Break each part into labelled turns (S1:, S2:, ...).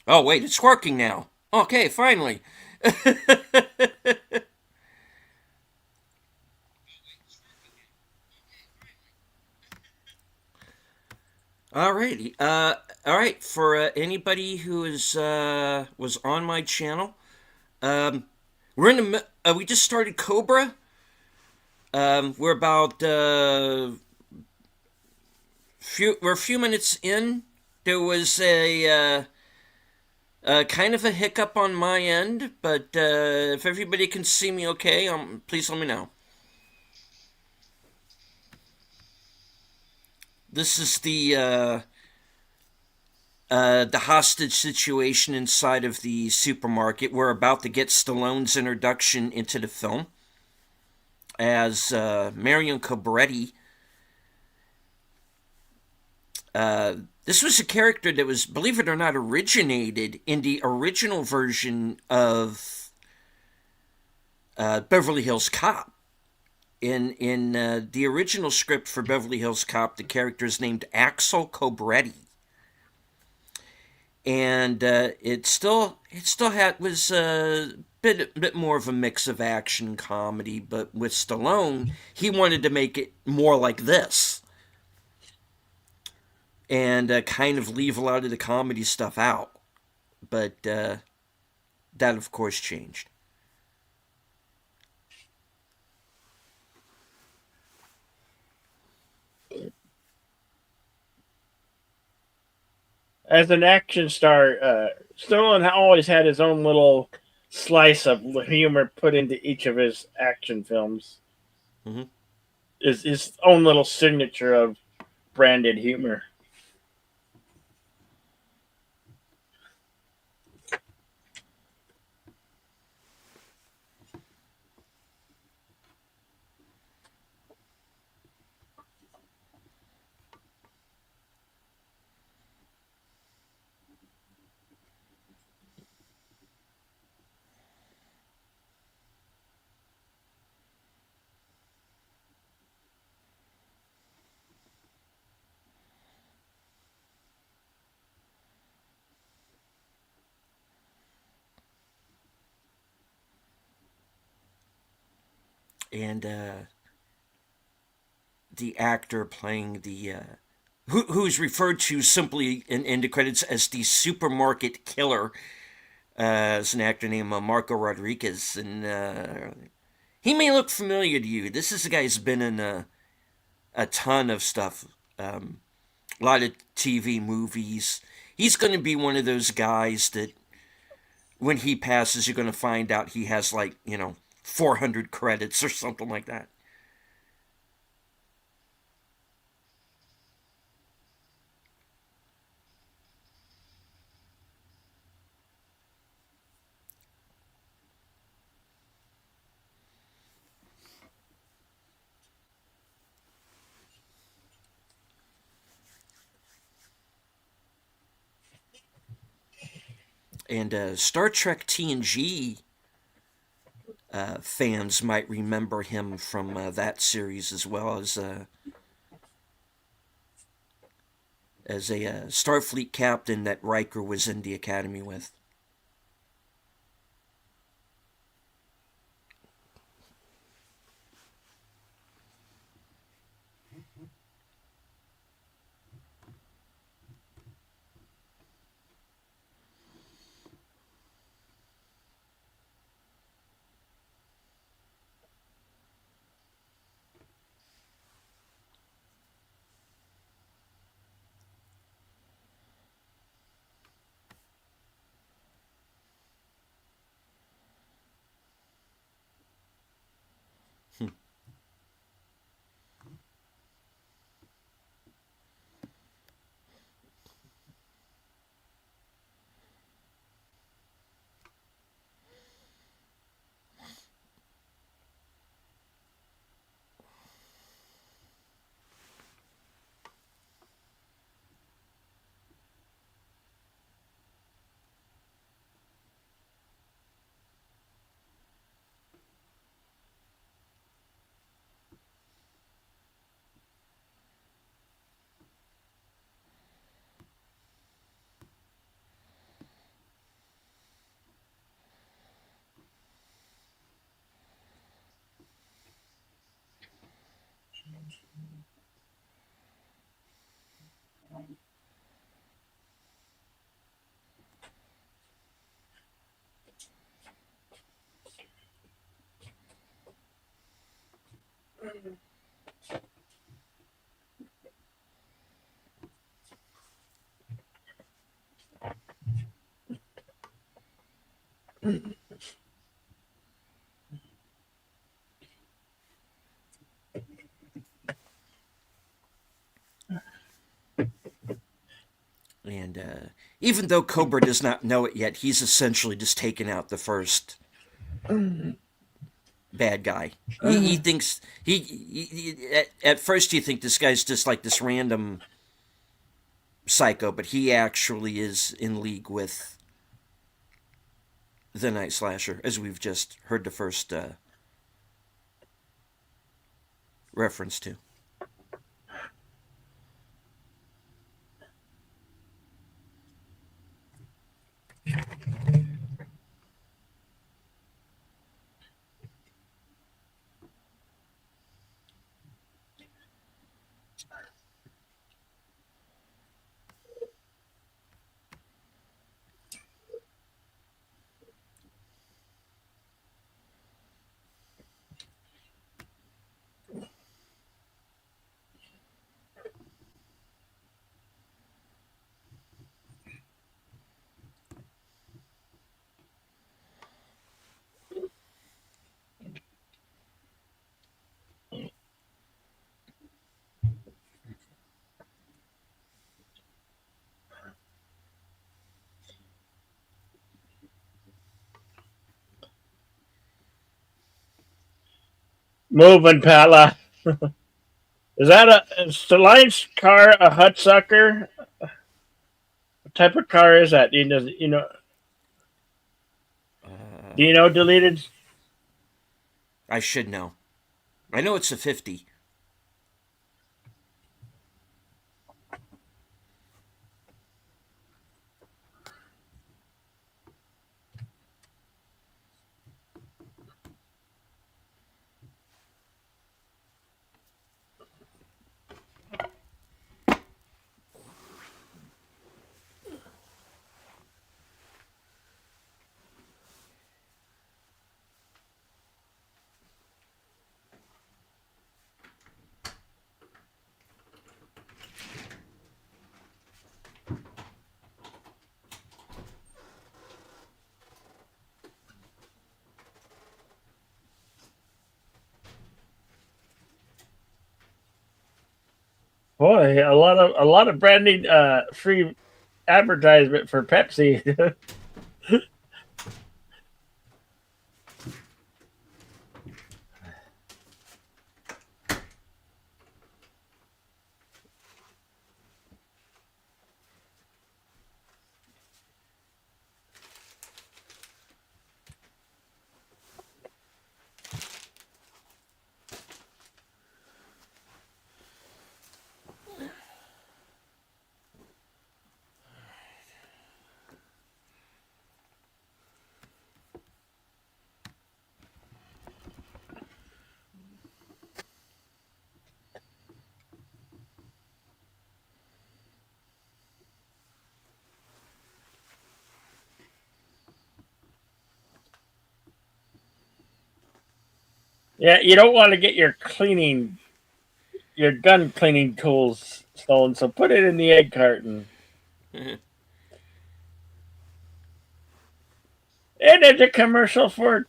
S1: Oh, wait, it's working now. Okay, finally. Alrighty. All right. For anybody who is was on my channel, um, we're in the we just started COBRA. We're about we're a few minutes in. There was a kind of a hiccup on my end, but if everybody can see me okay, please let me know. This is the hostage situation inside of the supermarket. We're about to get Stallone's introduction into the film as Marion Cobretti. Uh, this was a character that was, believe it or not, originated in the original version of Beverly Hills Cop. In the original script for Beverly Hills Cop, the character is named Axel Cobretti, and it still had was a bit more of a mix of action comedy, but with Stallone, he wanted to make it more like this and kind of leave a lot of the comedy stuff out. But that, of course, changed.
S2: As an action star, Stallone always had his own little slice of humor put into each of his action films.
S1: Hmm.
S2: Is his own little signature of branded humor.
S1: And the actor playing the who's referred to simply in the credits as the supermarket killer, is an actor named Marco Rodriguez, and he may look familiar to you. This is a guy who's been in a ton of stuff, a lot of TV movies. He's going to be one of those guys that when he passes, you're going to find out he has, like, 400 credits or something like that. And Star Trek TNG fans might remember him from that series as well as a Starfleet captain that Riker was in the academy with. And even though Cobra does not know it yet, he's essentially just taken out the first bad guy. He thinks at first you think this guy's just like this random psycho, but he actually is in league with the Night Slasher, as we've just heard the first reference to.
S2: Moving, Pala. Is that is Stallone's car a Hudsucker? What type of car is that? Do you know deleted?
S1: I should know. I know it's a 50.
S2: Boy, a lot of branding, free advertisement for Pepsi. Yeah, you don't want to get your gun cleaning tools stolen, so put it in the egg carton. And there's a commercial for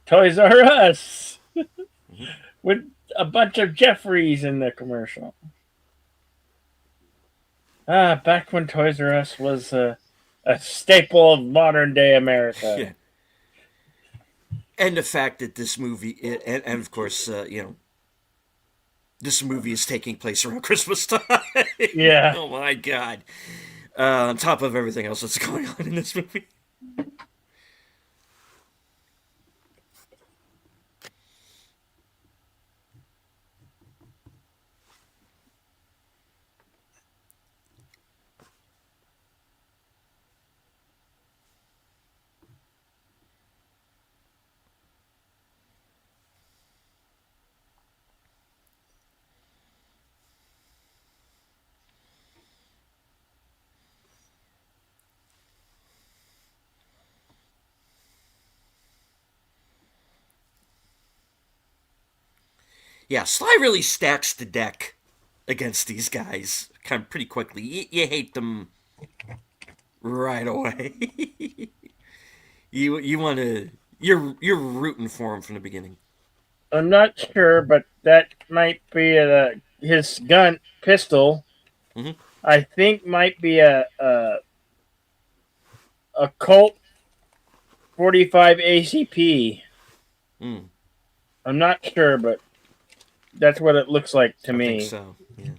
S2: Toys R Us with a bunch of Jeffries in the commercial. Back when Toys R Us was a staple of modern day America.
S1: Yeah. And the fact that this movie, and of course, this movie is taking place around Christmas time.
S2: Yeah.
S1: Oh my God. On top of everything else that's going on in this movie. Yeah, Sly really stacks the deck against these guys kind of pretty quickly. You hate them right away. you want to you're rooting for him from the beginning.
S2: I'm not sure, but that might be his gun pistol.
S1: Hmm.
S2: I think might be a Colt 45 ACP.
S1: Mm,
S2: I'm not sure, but that's what it looks like to
S1: I think
S2: me.
S1: so. Yeah.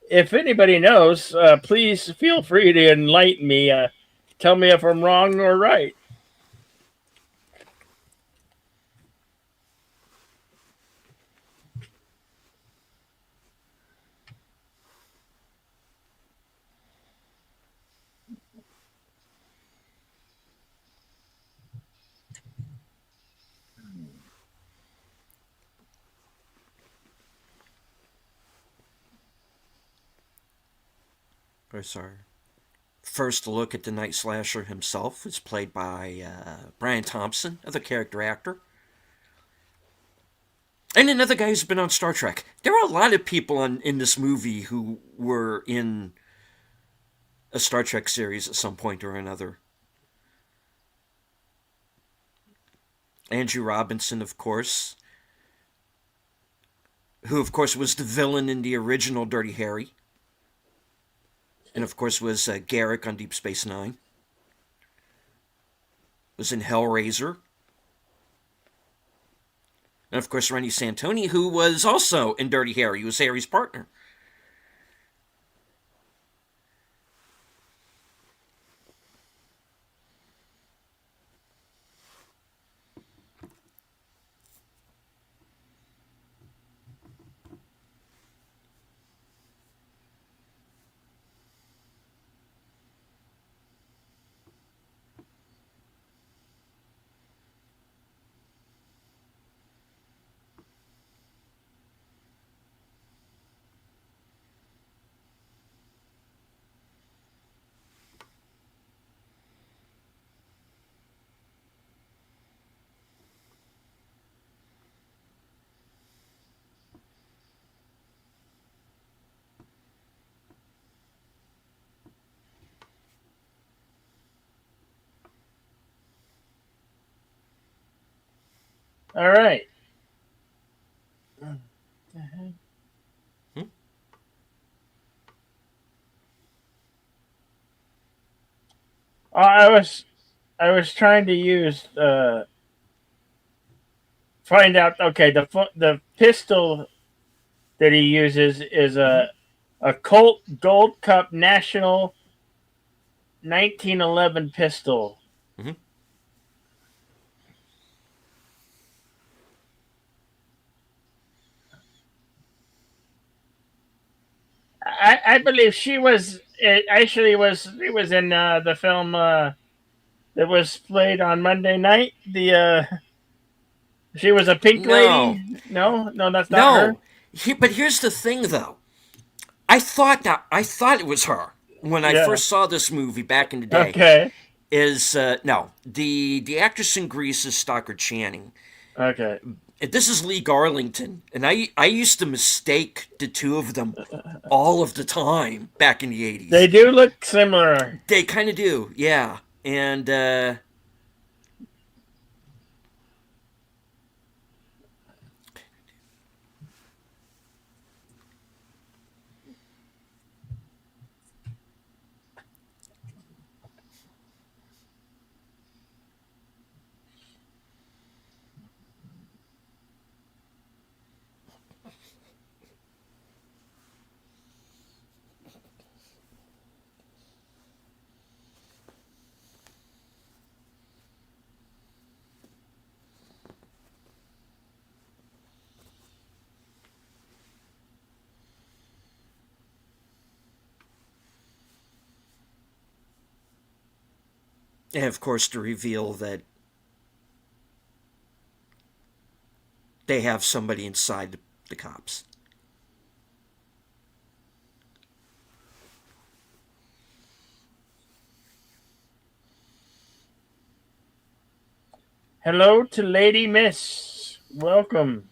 S2: If anybody knows, please feel free to enlighten me. Tell me if I'm wrong or right.
S1: Or sorry. First look at the Night Slasher himself is played by Brian Thompson, other character actor. And another guy who's been on Star Trek. There are a lot of people in this movie who were in a Star Trek series at some point or another. Andrew Robinson, of course, who, of course, was the villain in the original Dirty Harry. And, of course, was Garrick on Deep Space Nine. Was in Hellraiser. And, of course, Rennie Santoni, who was also in Dirty Harry. He was Harry's partner.
S2: All right.
S1: Hmm?
S2: I was trying to use find out. Okay, the pistol that he uses is
S1: Mm-hmm.
S2: a Colt Gold Cup National 1911 pistol.
S1: Mm-hmm.
S2: I believe she was it actually was in the film that was played on Monday night. The she was a pink
S1: No.
S2: lady. No, no, that's not her.
S1: No. But here's the thing, though. I thought it was her when I
S2: Yeah.
S1: first saw this movie back in the day.
S2: Okay.
S1: Is no, the actress in Grease is Stockard Channing.
S2: Okay.
S1: This is Lee Garlington, and I used to mistake the two of them all of the time back in the
S2: They
S1: 80s.
S2: do look similar.
S1: They kind of do, yeah. And and of course to reveal that they have somebody inside the cops.
S2: Hello to Lady Miss. Welcome.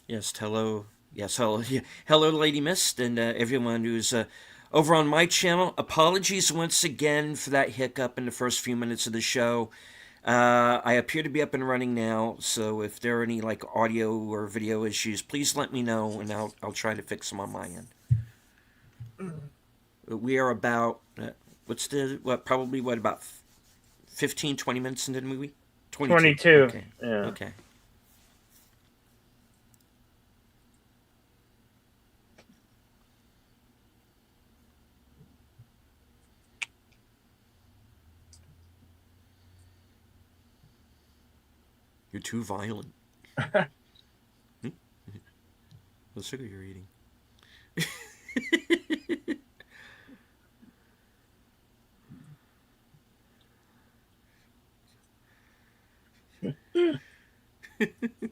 S1: Yes, hello. Yes, hello. Yeah, hello, Lady Mist, and everyone who's over on my channel. Apologies once again for that hiccup in the first few minutes of the show. I appear to be up and running now, so if there are any like audio or video issues, please let me know, and I'll try to fix them on my end. We are about probably about 15, 20 minutes into the movie. 22.
S2: 22.
S1: Okay.
S2: Yeah.
S1: Okay. You're too violent. What sugar you're eating?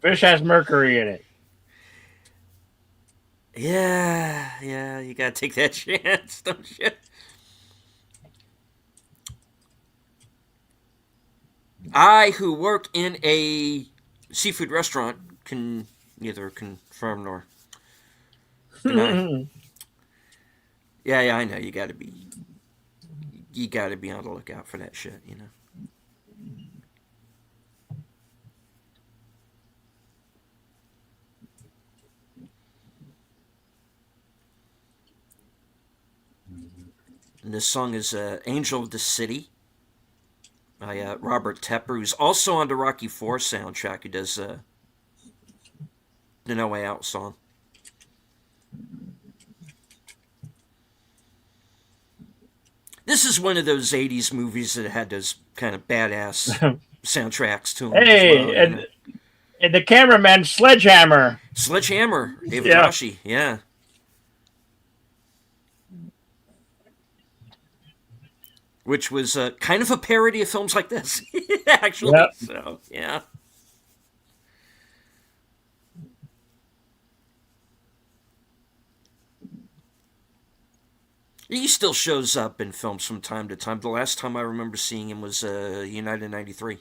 S2: Fish has mercury in it.
S1: Yeah, you gotta take that chance, don't you? I, who work in a seafood restaurant, can neither confirm nor deny. Yeah, I know. You gotta be on the lookout for that shit, you know. And this song is "Angel of the City" by Robert Tepper, who's also on the Rocky IV soundtrack. He does the No Way Out song. This is one of those '80s movies that had those kind of badass soundtracks to them as
S2: Hey,
S1: well.
S2: and the cameraman Sledgehammer.
S1: Sledgehammer, David
S2: Yeah.
S1: Rashi, yeah. Which was kind of a parody of films like this, actually.
S2: Yep.
S1: So, yeah. He still shows up in films from time to time. The last time I remember seeing him was United 93.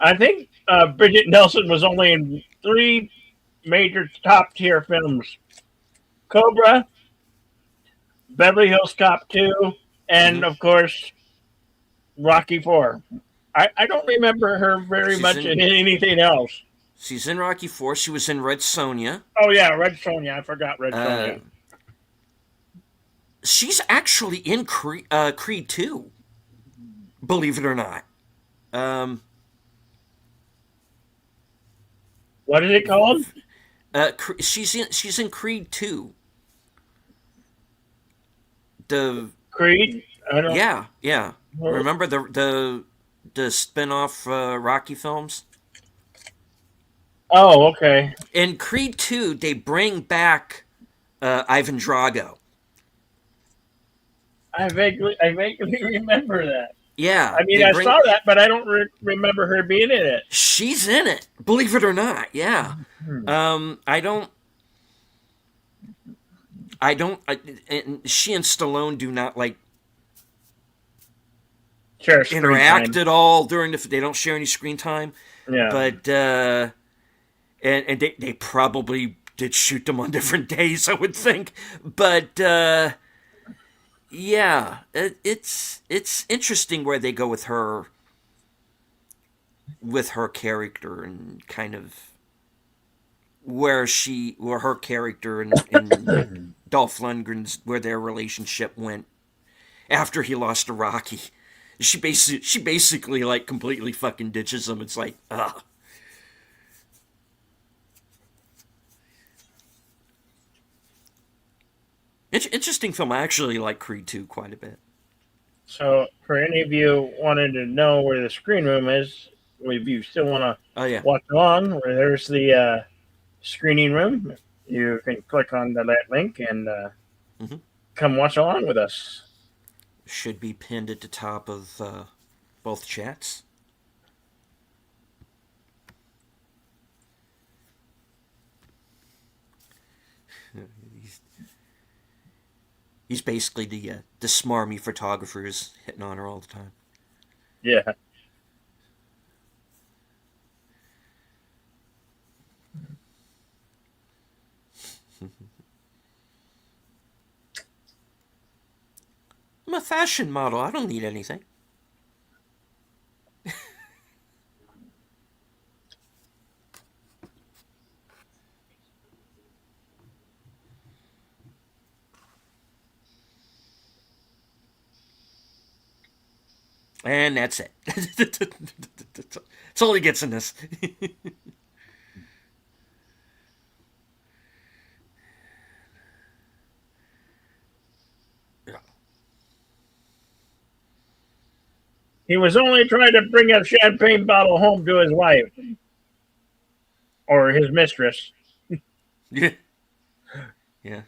S2: I think Bridget Nielsen was only in 3 major top tier films: Cobra, Beverly Hills Cop 2, and
S1: Mm-hmm.
S2: of course Rocky 4. I don't remember her very
S1: She's
S2: much
S1: in
S2: in anything else.
S1: she's in Rocky 4. She was in Red Sonja.
S2: Oh yeah, Red Sonja. I forgot Red
S1: Uh,
S2: Sonja.
S1: she's actually in Creed 2, believe it or not. Um,
S2: What is it called?
S1: she's in Creed 2. The
S2: Creed? I don't.
S1: yeah. Remember the spin-off Rocky films?
S2: Oh, okay.
S1: In Creed 2, they bring back Ivan Drago.
S2: I vaguely remember that.
S1: Yeah,
S2: I mean,
S1: they
S2: I
S1: bring
S2: saw that, but I don't remember her being in it.
S1: she's in it. Believe it or not, yeah.
S2: Hmm.
S1: I don't. And she and Stallone do not like
S2: Share screen
S1: interact
S2: time.
S1: at all during the. They don't share any screen time,
S2: Yeah.
S1: but and they probably did shoot them on different days, I would think. But yeah, it's interesting where they go with her character and kind of where her character and Dolph Lundgren's where their relationship went after he lost to Rocky. She basically like completely fucking ditches him. It's like, ugh. Interesting film. I actually like Creed 2 quite a bit.
S2: So, for any of you wanting to know where the screen room is, if you still want to
S1: Oh yeah.
S2: watch along, where there's the screening room, you can click on that link and
S1: Mm-hmm.
S2: come watch along with us.
S1: Should be pinned at the top of both chats. he's, he's basically the smarmy photographer who's hitting on her all the time.
S2: Yeah.
S1: I'm a fashion model. I don't need anything. And that's it. That's all he gets in this. Yeah.
S2: He was only trying to bring a champagne bottle home to his wife or his mistress.
S1: Yeah. Yeah.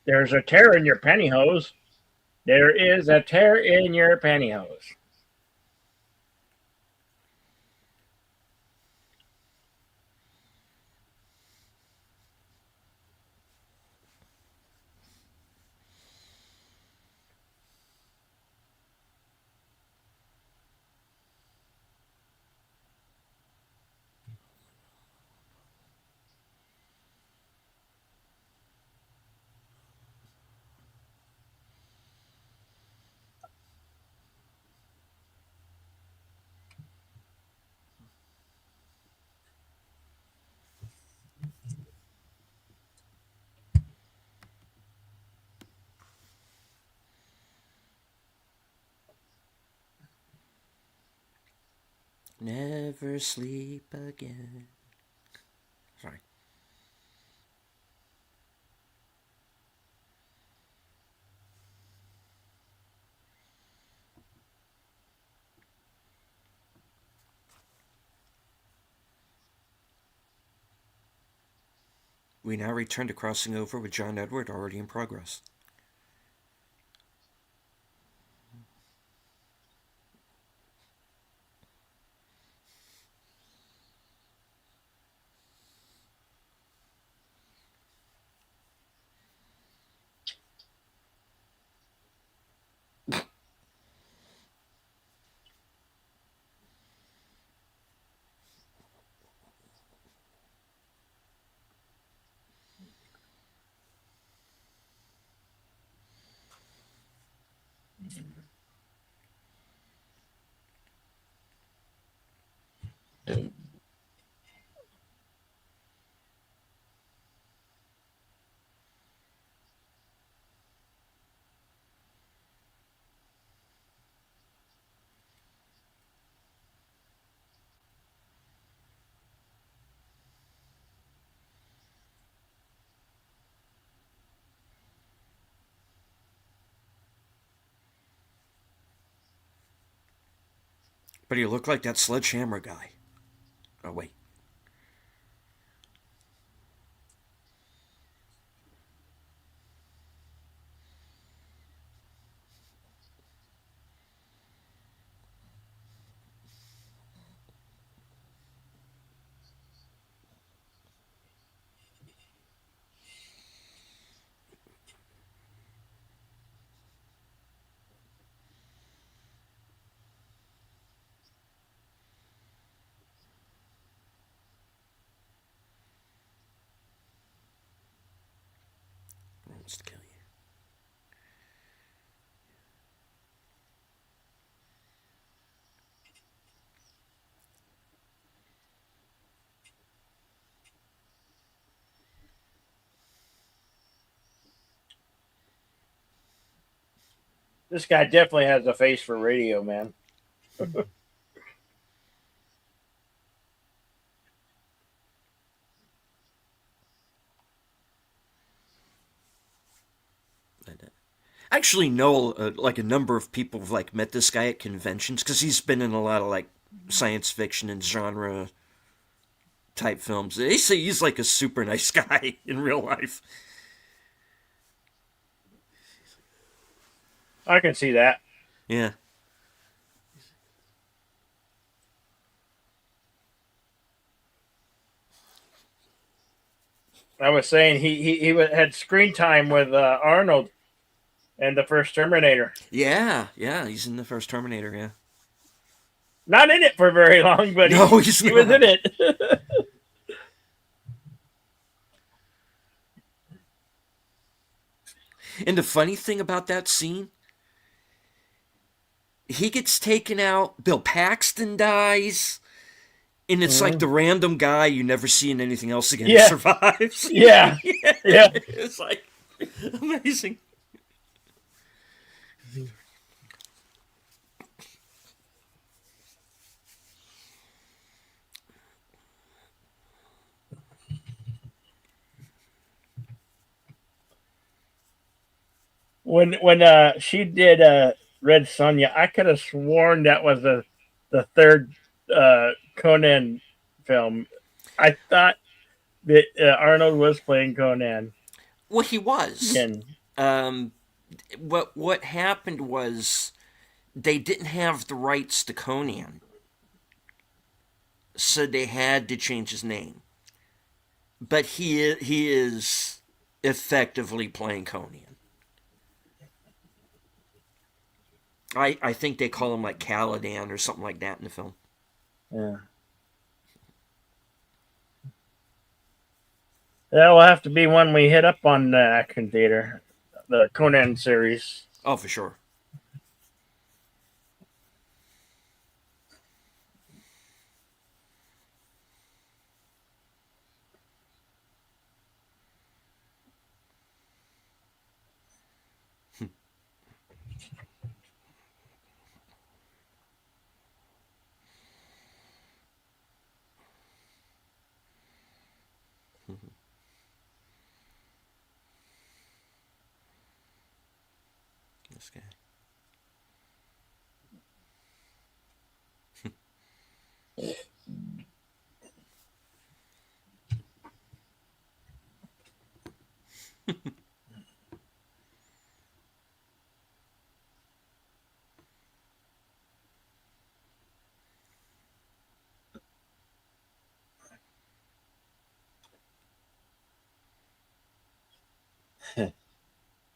S2: There's a tear in your pantyhose. There is a tear in your pantyhose.
S1: Never sleep again. Sorry. We now return to crossing over with John Edward already in progress. But he looked like that sledgehammer guy. Oh, wait. He wants to kill you.
S2: This guy definitely has a face for radio, man.
S1: I actually know like a number of people have like met this guy at conventions because he's been in a lot of like science fiction and genre type films. They say he's like a super nice guy in real life.
S2: I can see that.
S1: Yeah.
S2: I was saying he had screen time with Arnold and the first Terminator.
S1: Yeah, yeah, he's in the first Terminator, yeah.
S2: Not in it for very long, but
S1: No, he's
S2: he was
S1: not.
S2: in it.
S1: And the funny thing about that scene, he gets taken out, Bill Paxton dies, and it's like
S2: Mhm.
S1: the random guy you never see in anything else again who
S2: Yeah,
S1: survives.
S2: yeah,
S1: Yeah.
S2: yeah.
S1: It's like amazing.
S2: When she did Red Sonja, I could have sworn that was the third Conan film. I thought that Arnold was playing Conan
S1: Well, he was.
S2: again.
S1: Um, what happened was they didn't have the rights to Conan, so they had to change his name. But he is effectively playing Conan. I think they call him like Caladan or something like that in the film.
S2: Yeah. That will have to be one we hit up on Action Theater, the Conan series.
S1: Oh, for sure. This guy.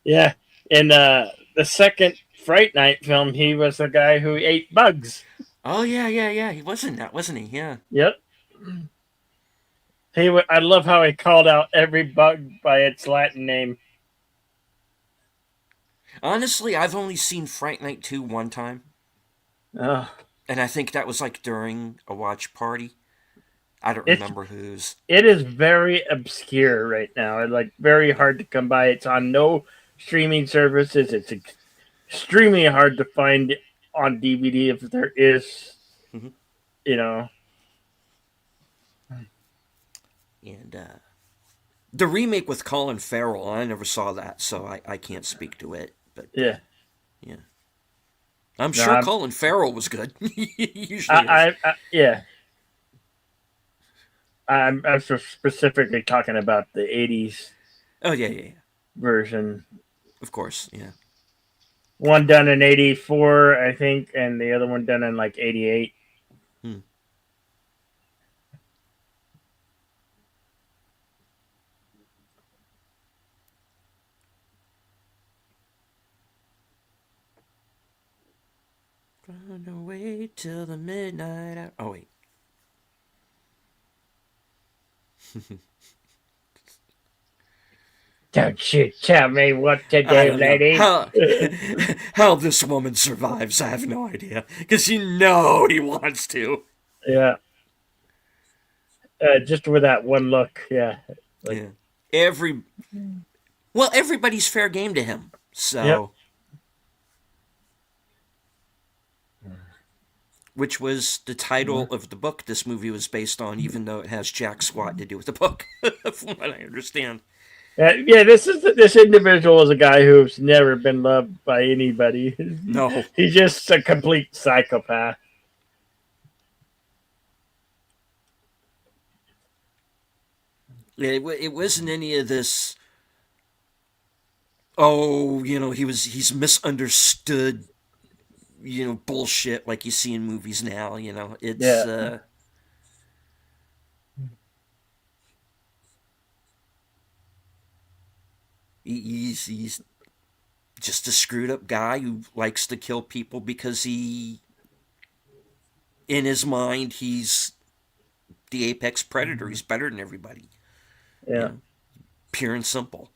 S2: Yeah. In the second Fright Night film, he was the guy who ate bugs.
S1: Oh yeah, yeah, yeah. He wasn't that, wasn't he? Yeah.
S2: Yep. I love how he called out every bug by its Latin name.
S1: Honestly, I've only seen Fright Night 2 one time,
S2: Oh,
S1: and I think that was like during a watch party. I don't
S2: it's
S1: remember whose.
S2: it is very obscure right now. It's like very hard to come by. It's on no streaming services. It's extremely hard to find on DVD if there is.
S1: Mhm.
S2: You know.
S1: And the remake with Colin Farrell, I never saw that, so I can't speak to it. But
S2: Yeah.
S1: yeah, I'm
S2: No,
S1: sure Colin Farrell was good. He usually is.
S2: I yeah. I'm specifically talking about the '80s
S1: Oh yeah, yeah, yeah.
S2: version.
S1: Of course, yeah.
S2: One done in '84, I think, and the other one done in like '88.
S1: Hmm. Run away till the midnight hour. Oh wait.
S2: Don't you tell me what to
S1: I
S2: do,
S1: don't know
S2: lady.
S1: how this woman survives. I have no idea because you know he wants to.
S2: Yeah, just with that one look. Yeah, like
S1: Yeah. Every Well, everybody's fair game to him.
S2: yep.
S1: So which was the title of the book this movie was based on, even though it has jack squat to do with the book, from what I understand.
S2: Yeah, this individual is a guy who's never been loved by anybody.
S1: No,
S2: He's just a complete psychopath.
S1: it wasn't any of this. Oh, he's misunderstood. Bullshit like you see in movies now. It's
S2: Yeah,
S1: he's just a screwed up guy who likes to kill people because in his mind, he's the apex predator. He's better than everybody. You
S2: yeah.
S1: know, pure and simple.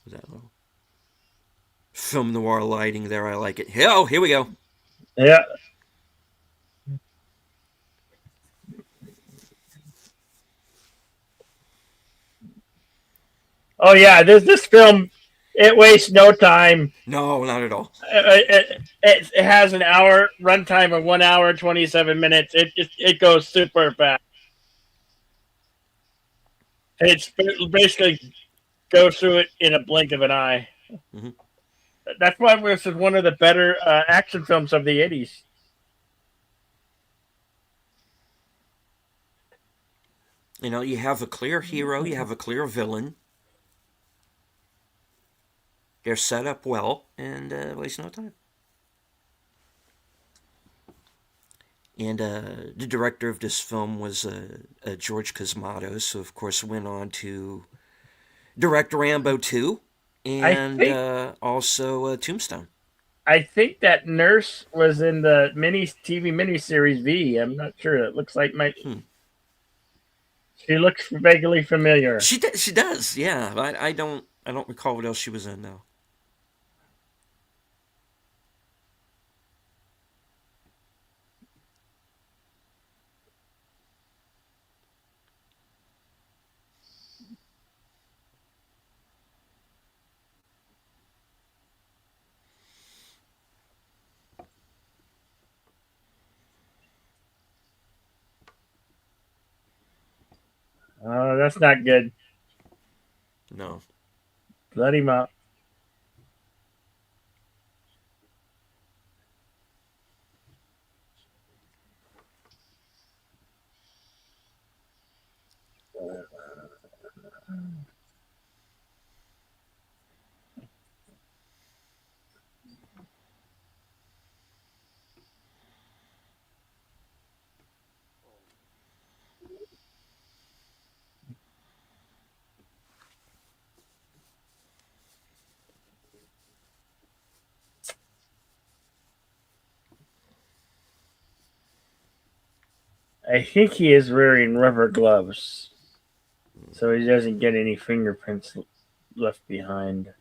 S1: That little film noir lighting there, I like it. Oh, here we go.
S2: Yeah. Oh yeah, this film, it wastes no time.
S1: No, not at all.
S2: It has an hour runtime of 1 hour 27 minutes. It goes super fast. It's basically goes through it in a blink of an eye.
S1: Hmm.
S2: That's why this is one of the better action films of the '80s.
S1: You have a clear hero, you have a clear villain. They're set up well, and waste no time. And the director of this film was George Cosmatos, who, of course, went on to direct Rambo 2
S2: I
S1: and
S2: think
S1: also Tombstone.
S2: I think that nurse was in the mini TV miniseries V. I'm not sure. It looks like my.
S1: Hmm.
S2: She looks vaguely familiar.
S1: She does, yeah. I don't recall what else she was in now.
S2: Oh, that's not good.
S1: No.
S2: Let him up. I think he is wearing rubber gloves, so he doesn't get any fingerprints left behind.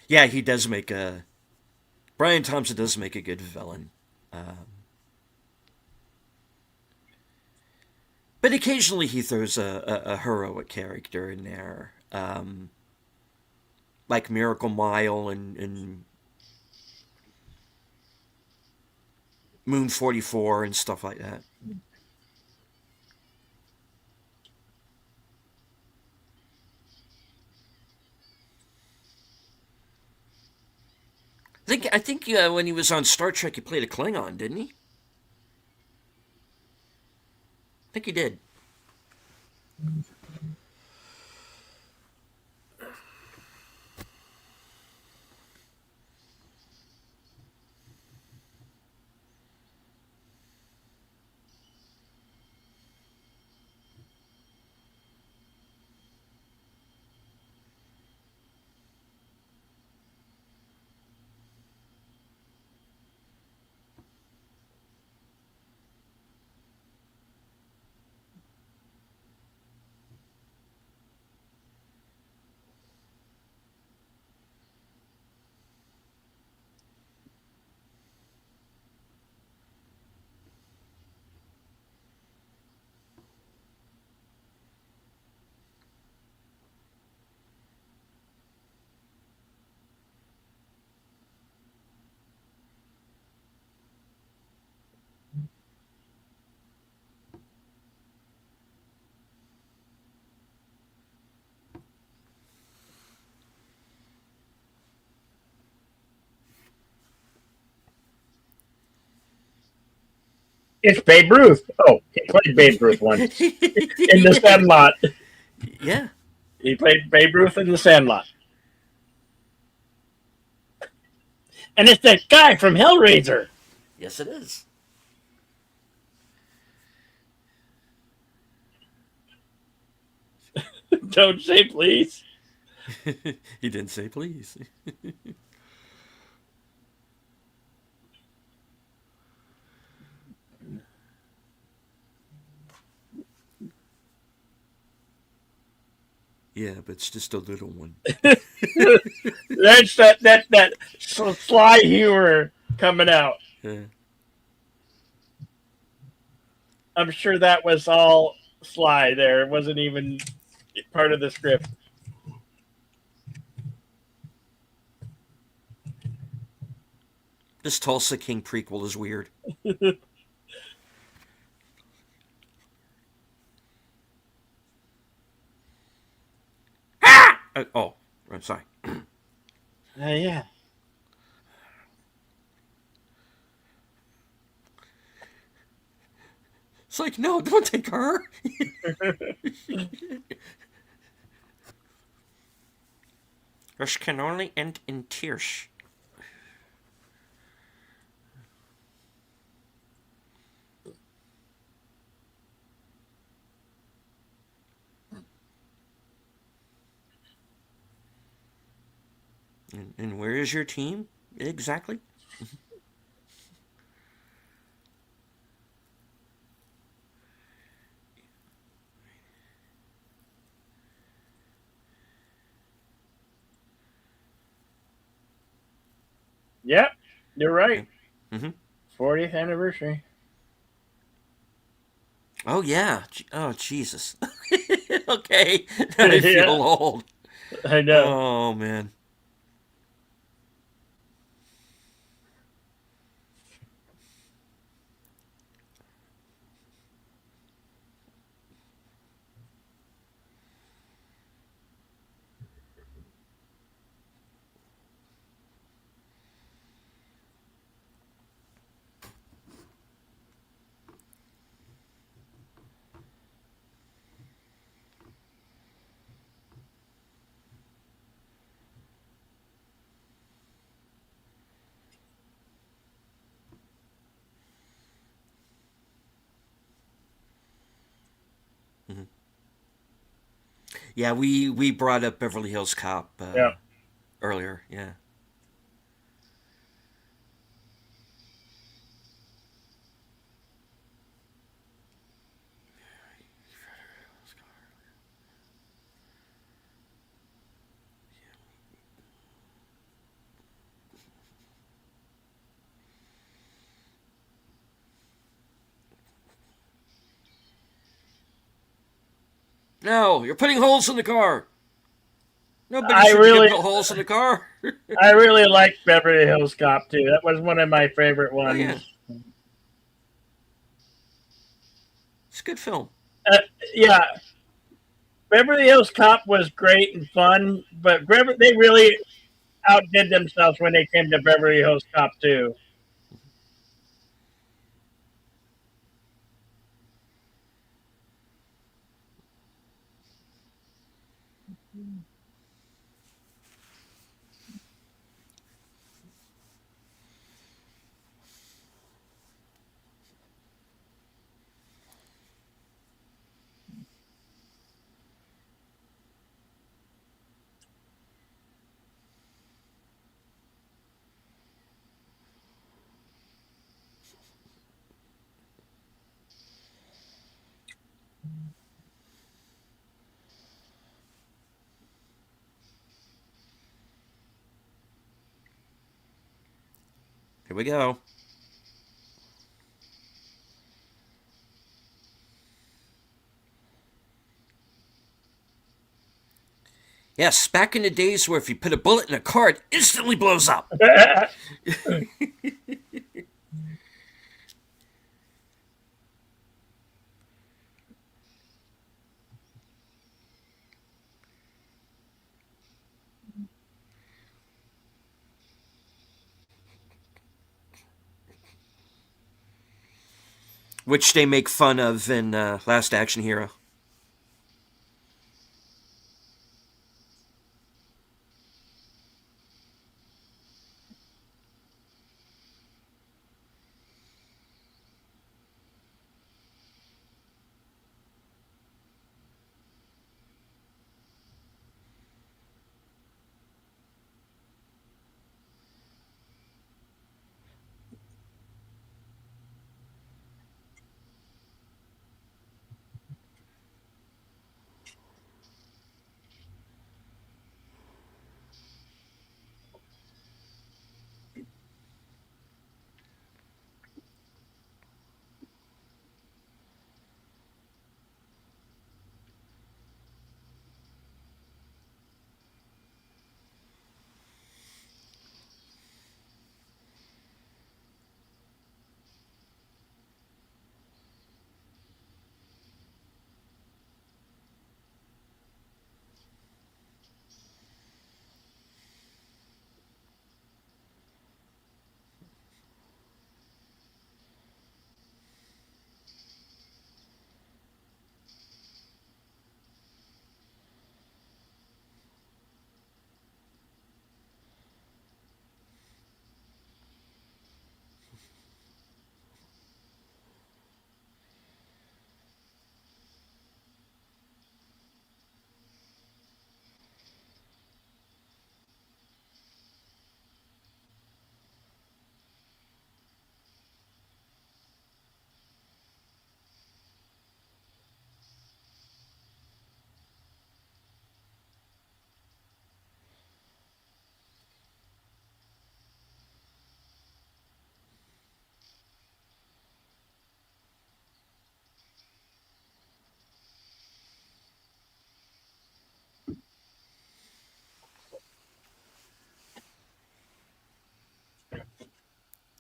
S1: Yeah, he does make a. Brian Thompson does make a good villain. But occasionally he throws a heroic character in there. Like Miracle Mile and Moon 44 and stuff like that. I think when he was on Star Trek, he played a Klingon, didn't he? I think he did.
S2: It's Babe Ruth. Oh, he played Babe Ruth once in The Sandlot.
S1: Yeah.
S2: He played Babe Ruth in The Sandlot. And it's that guy from Hellraiser.
S1: Yes, it is.
S2: Don't say please.
S1: He didn't say please. Yeah, but it's just a little one.
S2: That's that sly humor coming out.
S1: Yeah.
S2: I'm sure that was all sly there. It wasn't even part of the script.
S1: This Tulsa King prequel is weird. Oh, I'm sorry.
S2: Yeah.
S1: It's like, no, don't take her. This can only end in tears. And where is your team exactly?
S2: Yep. You're right.
S1: Mm-hmm.
S2: 40th anniversary.
S1: Oh yeah. Oh Jesus. Okay. I feel
S2: Yeah,
S1: old.
S2: I know.
S1: Oh man. Mhm. Yeah, we brought up Beverly Hills Cop
S2: Yeah.
S1: earlier. Yeah. No, you're putting holes in the car. Nobody
S2: I
S1: should be
S2: really
S1: put holes in the car.
S2: I really liked Beverly Hills Cop too. That was one of my favorite
S1: Oh yeah,
S2: ones.
S1: it's a good film.
S2: Uh, yeah, Beverly Hills Cop was great and fun, but they really outdid themselves when they came to Beverly Hills Cop too.
S1: Here we go. Yes, back in the days where if you put a bullet in a car, it instantly blows up. Which they make fun of in Last Action Hero.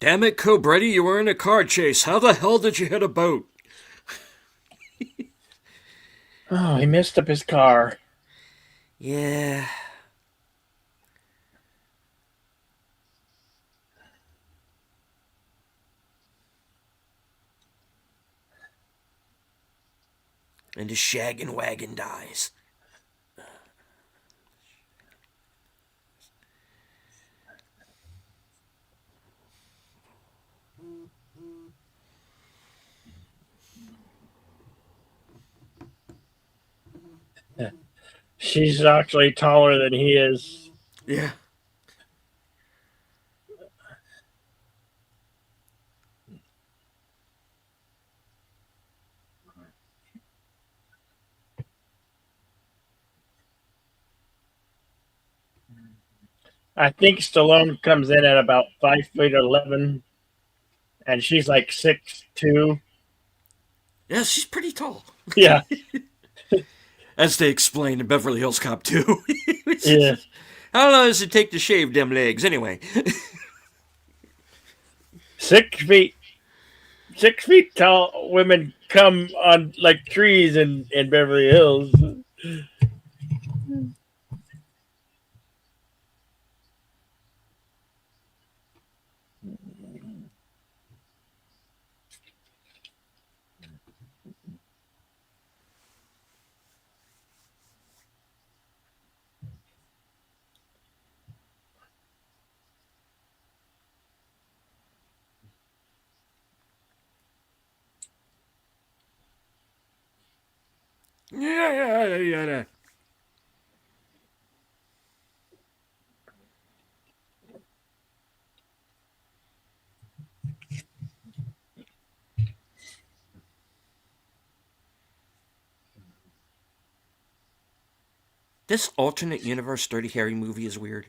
S1: Damn it, Cobretti, you were in a car chase. How the hell did you hit a boat?
S2: Oh, he messed up his car.
S1: Yeah. And the shaggin' wagon dies.
S2: She's actually taller than he is.
S1: Yeah.
S2: I think Stallone comes in at about 5'11", and she's like 6'2".
S1: Yeah, she's pretty tall.
S2: Yeah,
S1: As they explain in Beverly Hills Cop 2.
S2: yeah.
S1: How long does it take to shave them legs anyway?
S2: 6 feet, 6 feet tall women come on like trees in Beverly Hills.
S1: Yeah. This alternate universe Dirty Harry movie is weird.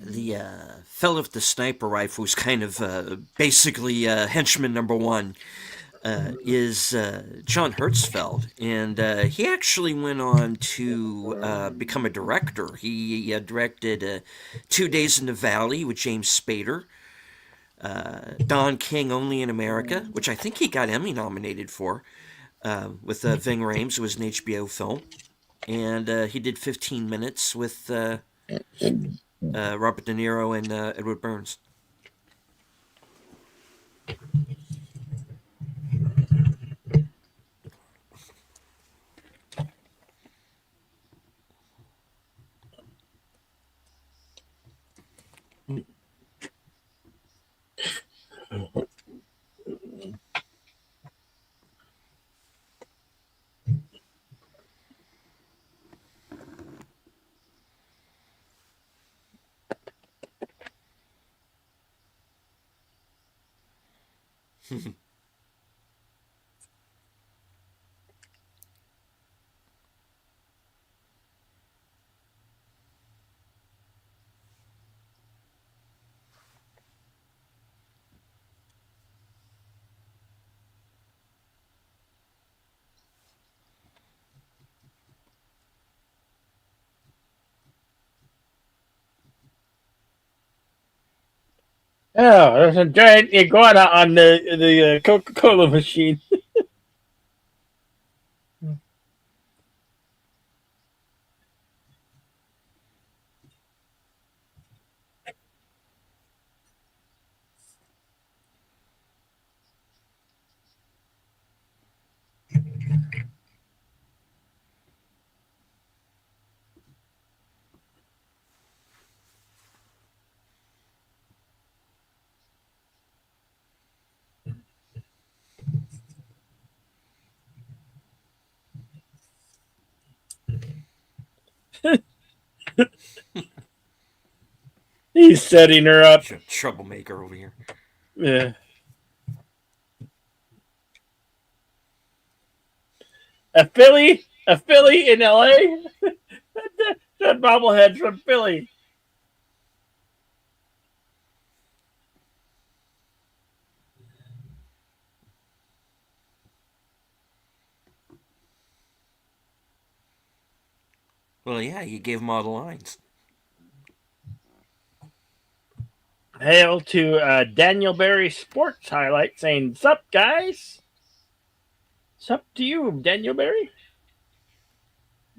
S1: The fellow with the sniper rifle, who's kind of basically henchman number one, is John Hertzfeld, and he actually went on to become a director. He directed 2 Days in the Valley with James Spader, Don King Only in America, which I think he got Emmy nominated for, with Ving Rhames. It was an HBO film. And he did 15 Minutes with Robert De Niro and Edward Burns.
S2: Oh, there's a giant iguana on the Coca-Cola machine. He's setting her up.
S1: Troublemaker over here.
S2: Yeah. A Philly in L.A. That bobblehead's from Philly.
S1: Well, yeah, you gave him all the lines.
S2: Hail to Daniel Berry Sports Highlight saying, "Sup, guys? Sup to you, Daniel Berry.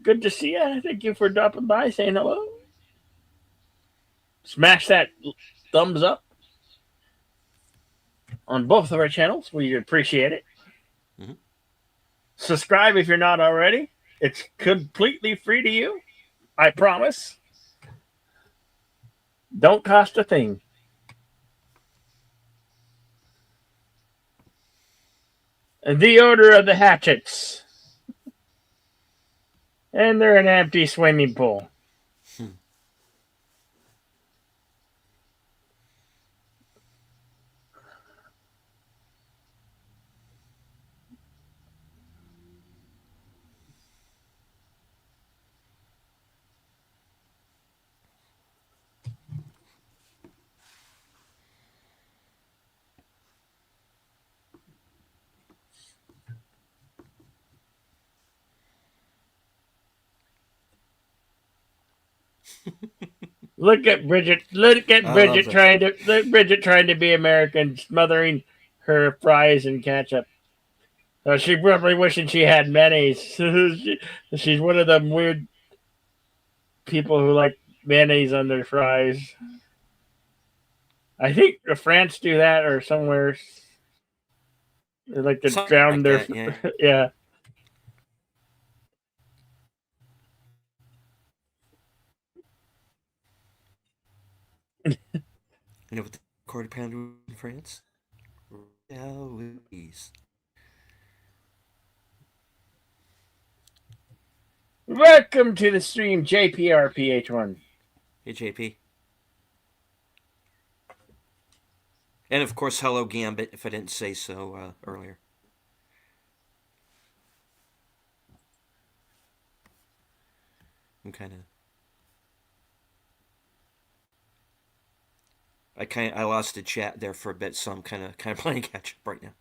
S2: Good to see you. Thank you for dropping by, saying hello. Smash that thumbs up on both of our channels. We appreciate it.
S1: Mm-hmm.
S2: Subscribe if you're not already. It's completely free to you. I promise. Don't cost a thing. The Order of the Hatchets. And they're an empty swimming pool. Look at Bridget. Look at
S1: I love them.
S2: Bridget trying to be American, smothering her fries in ketchup. She probably wishing she had mayonnaise. She's one of them weird people who like mayonnaise on their fries. I think France do that or somewhere. They like to
S1: Something
S2: drown
S1: like
S2: their
S1: that, yeah.
S2: yeah.
S1: You know what the quarter pounder in France? Louise.
S2: Welcome to the stream, JPRPH1.
S1: Hey, JP. And of course, hello, Gambit, if I didn't say so earlier. I'm kind of. I lost the chat there for a bit, so I'm kind of playing catch up right now.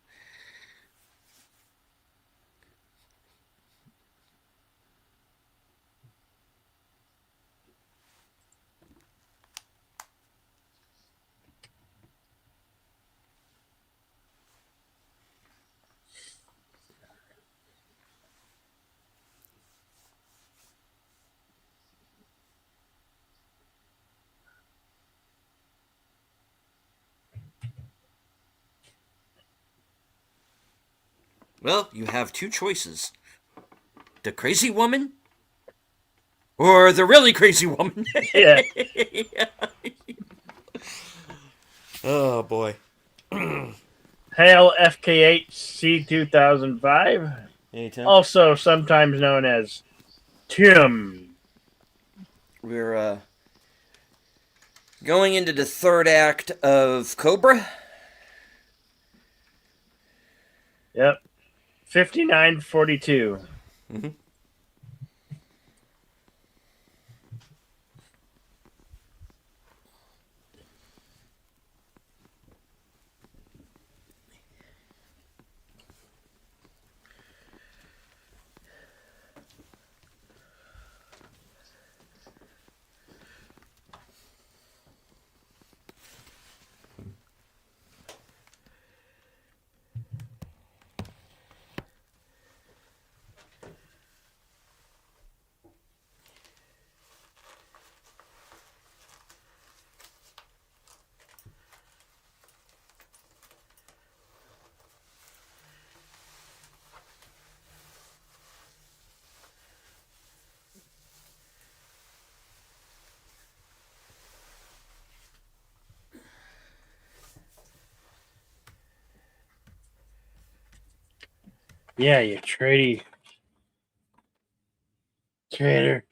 S1: Well, you have two choices: the crazy woman or the really crazy woman.
S2: Yeah.
S1: Oh boy.
S2: Hail FK8C 2005,
S1: Hey Tim.
S2: also sometimes known as Tim.
S1: We're going into the third act of Cobra.
S2: Yep. 5942.
S1: Mm-hmm.
S2: Yeah, you tradie. Trader.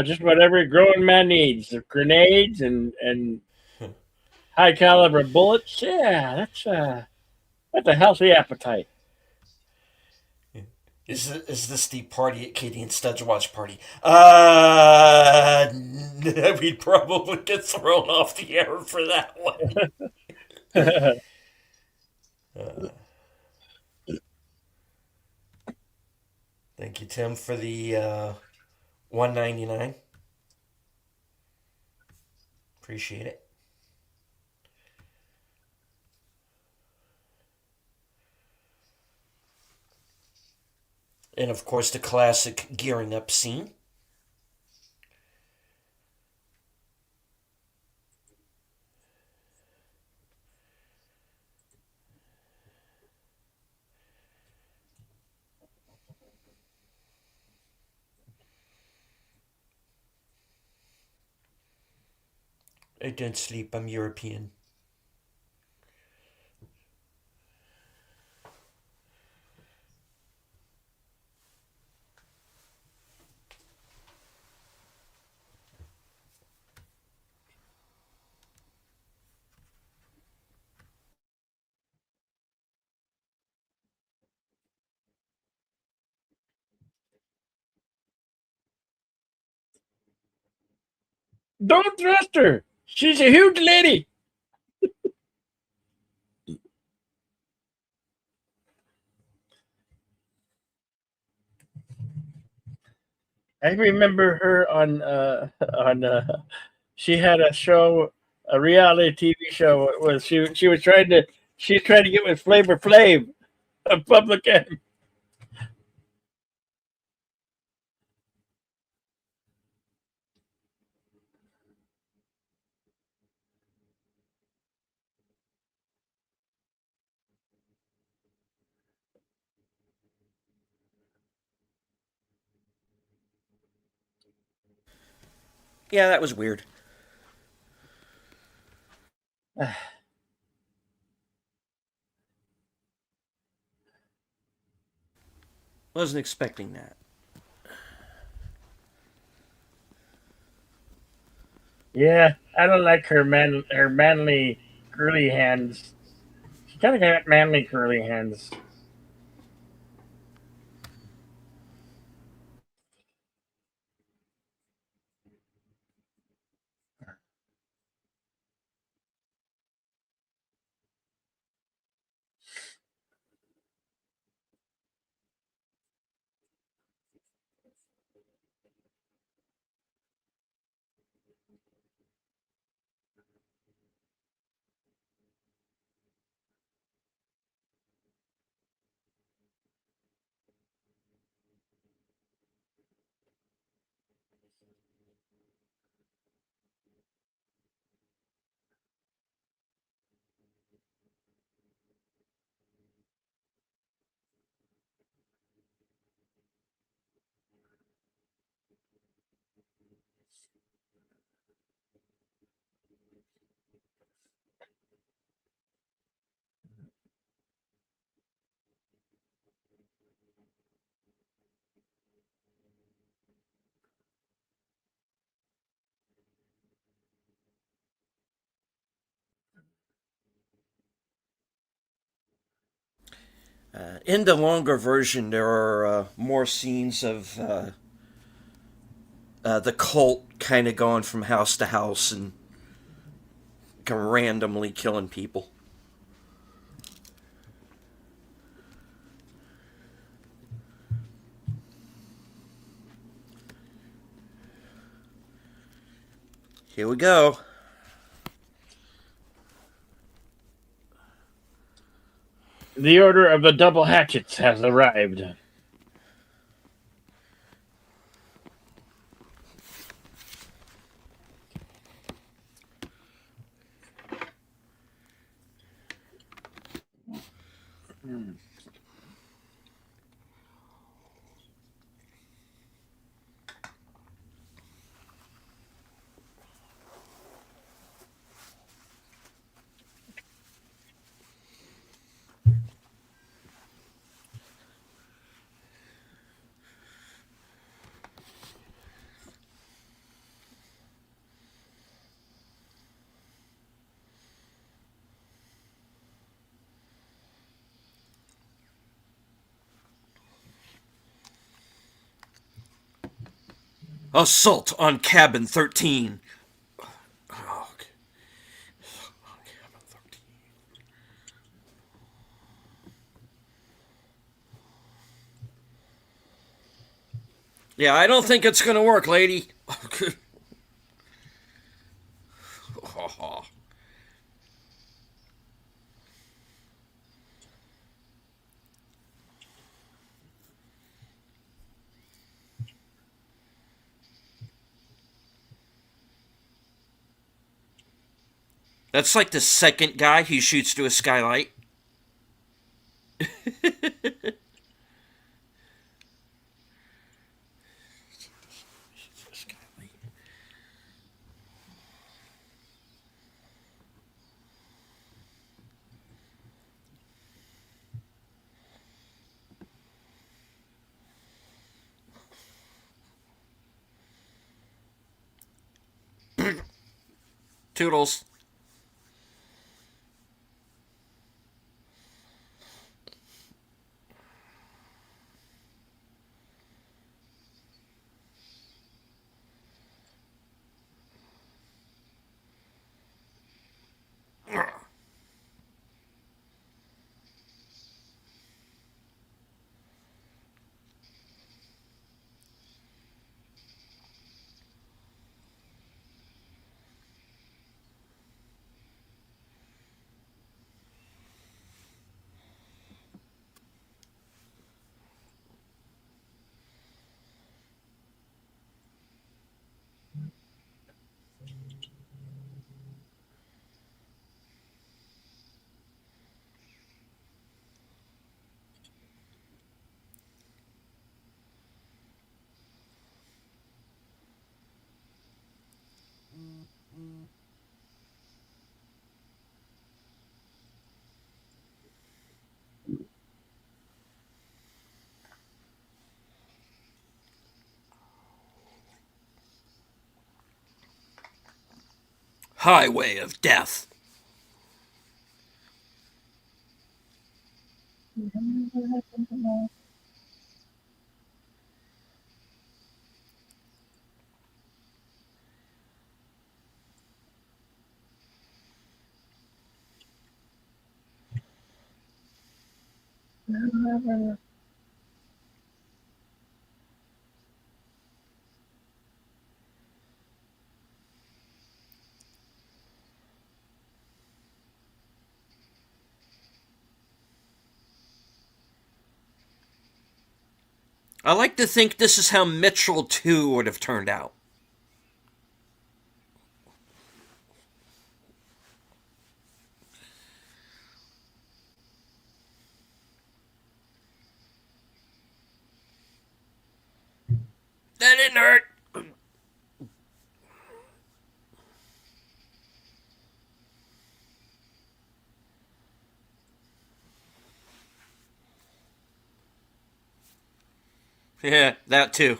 S2: Just what every grown man needs. Grenades and high caliber bullets. Yeah, that's a healthy appetite.
S1: Is this the party at Katie and Stud's watch party? We'd probably get thrown off the air for that one. Uh, Thank you, Tim, for the $1.99. Appreciate it. And of course, the classic gearing up scene. I don't sleep, I'm European.
S2: Don't trust her. She's a huge lady. I remember her on on she had a show, a reality TV show. It was she was trying to she's trying to get with Flavor Flav of Public Enemy.
S1: Yeah, that was weird. Wasn't expecting that.
S2: Yeah, I don't like her manly curly hands. She kind of got manly curly hands.
S1: In the longer version, there are more scenes of the cult kind of going from house to house and randomly killing people. Here we go.
S2: The order of the double hatchets has arrived.
S1: Assault on Cabin 13. Oh, okay. Cabin 13. Yeah, I don't think it's going to work, lady. That's like the second guy who shoots through a skylight. Toodles. highway of death. I like to think this is how Mitchell 2 would have turned out. That didn't hurt. Yeah, that too.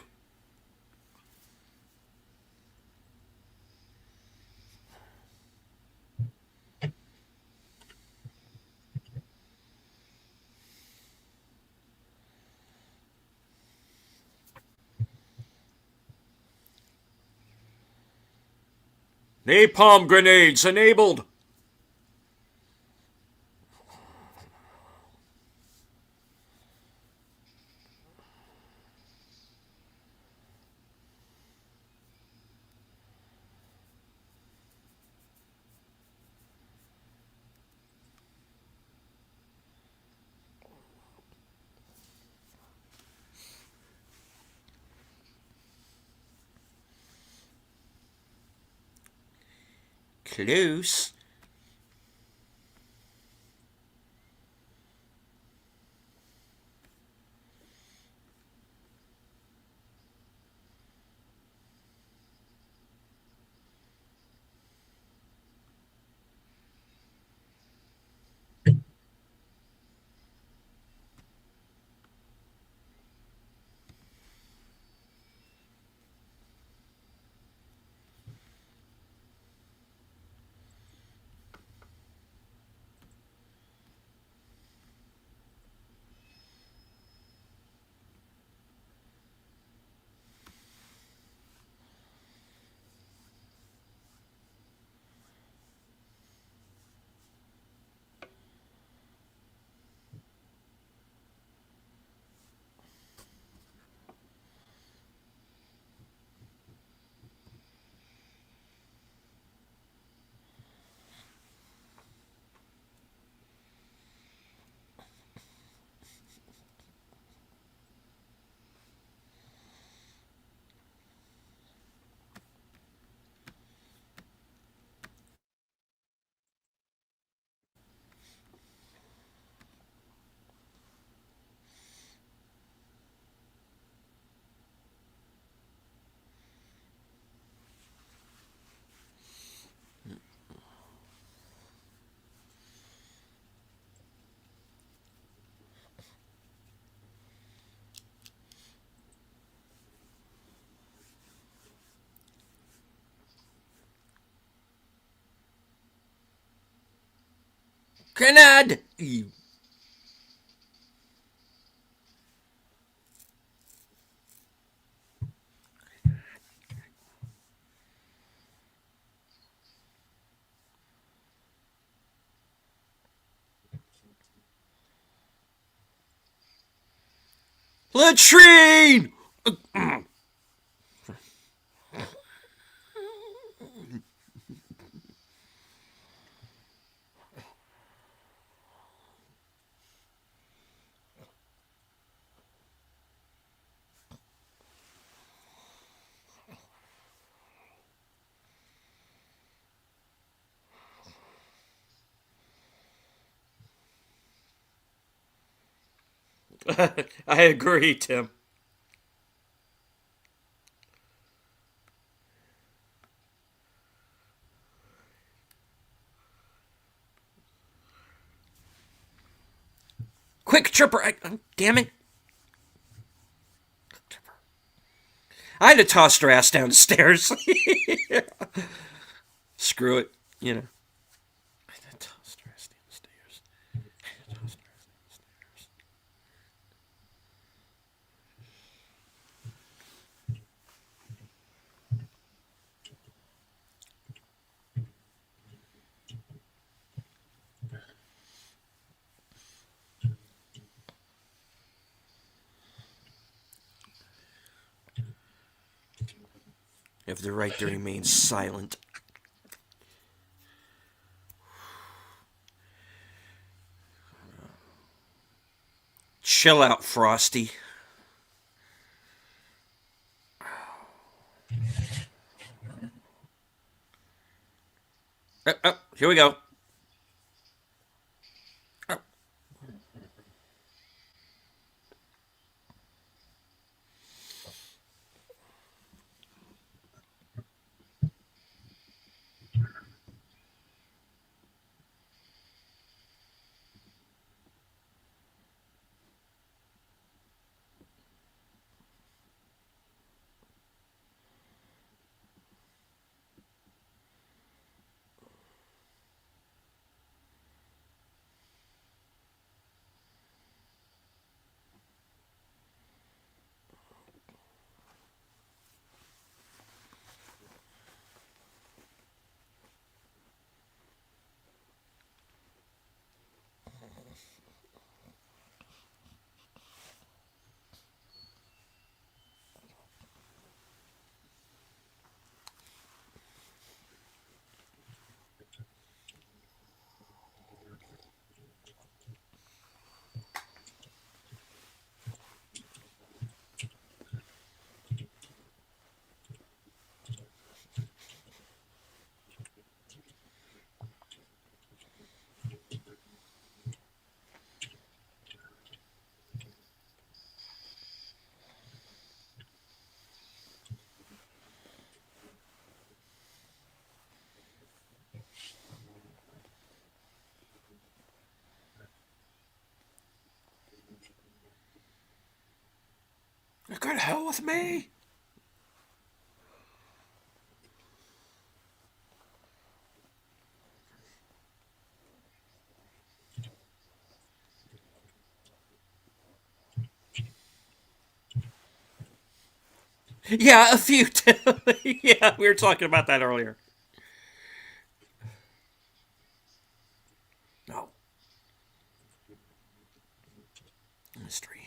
S1: Napalm grenades enabled. Close. Grenade! Latrine! I agree, Tim. Quick, Tripper! Damn it. I'd have tossed her ass down the stairs. Screw it, you know. You have the right to remain silent. Chill out, Frosty. Here we go. Oh, go to hell with me. Yeah, a few. Yeah, we were talking about that earlier. No. Mystery.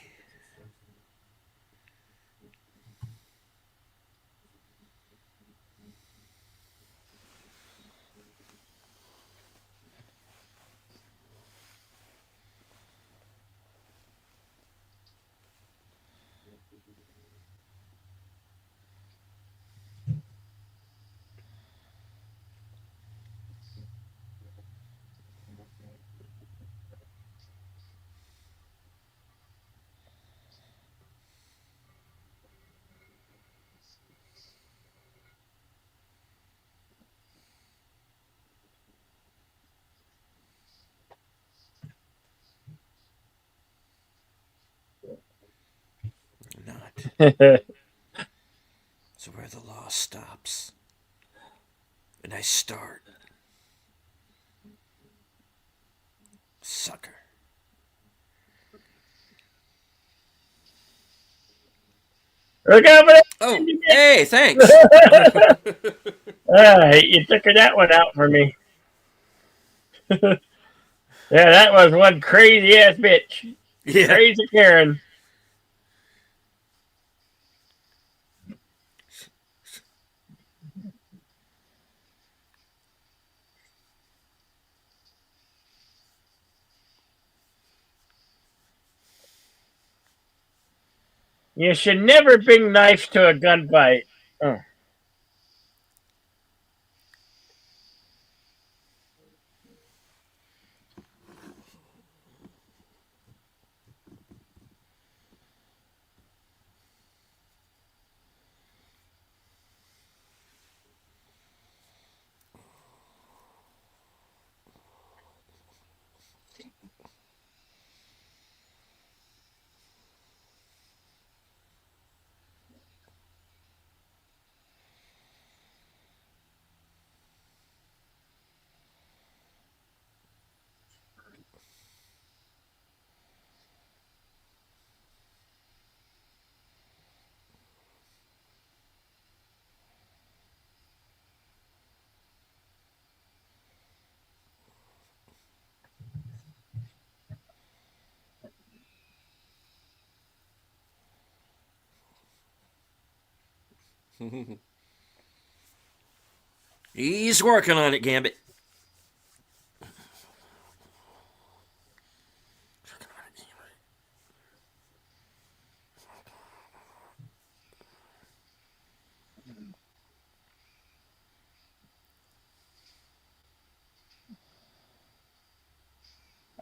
S1: Not. So where the law stops and I start. Sucker.
S2: Look out for
S1: Oh, hey, thanks.
S2: that! You took that one out for me. Yeah, that was one crazy ass bitch.
S1: Yeah.
S2: Crazy Karen. You should never bring knives to a gunfight. Oh.
S1: He's working on it, Gambit.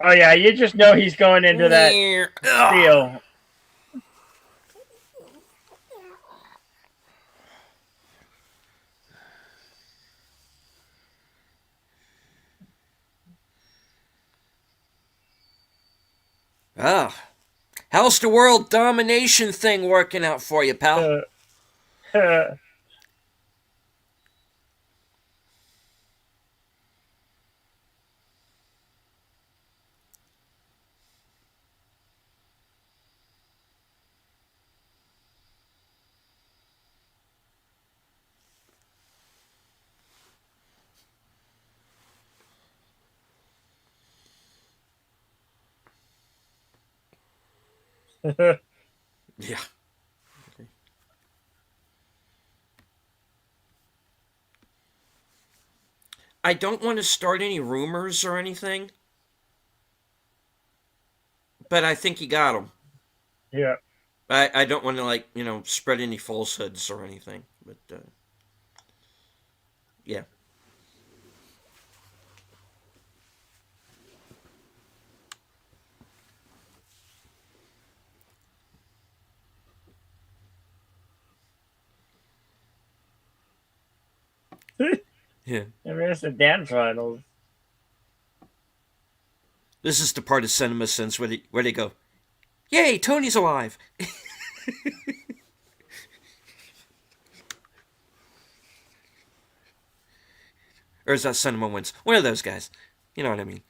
S2: Oh yeah, you just know he's going into that spiel.
S1: Ah, how's the world domination thing working out for you, pal? Yeah. I don't want to start any rumors or anything, but I think you got them.
S2: Yeah.
S1: I don't want to, like, spread any falsehoods or anything, but yeah. Yeah.
S2: I mean, it's the dance finals.
S1: This is the part of Cinema Sins where they go, "Yay, Tony's alive!" Or is that Cinema Wins? One of those guys. You know what I mean?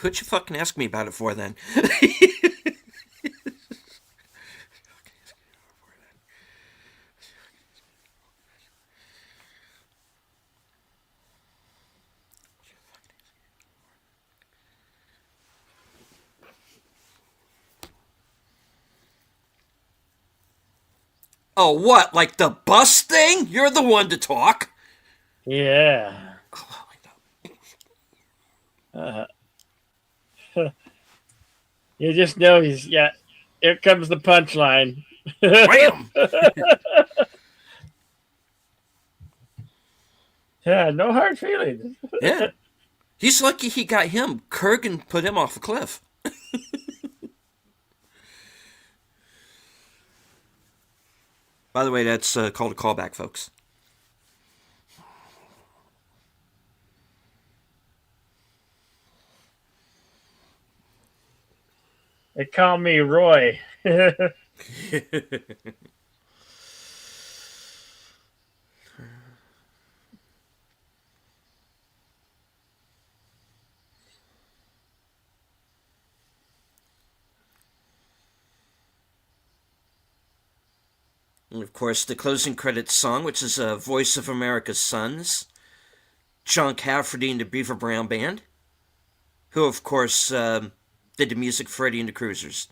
S1: What'd you fucking ask me about it for then? Oh, what? Like the bus thing? You're the one to talk.
S2: Yeah. Uh, you just know he's Here comes the punchline.
S1: Wham!
S2: Yeah, no hard feelings.
S1: Yeah. He's lucky he got him. Kurgan put him off a cliff. By the way, that's called a callback, folks.
S2: They call me Roy.
S1: And of course, the closing credits song, which is Voice of America's Sons, John Cafferty and the Beaver Brown Band, who, of course, did the music for Eddie and the Cruisers.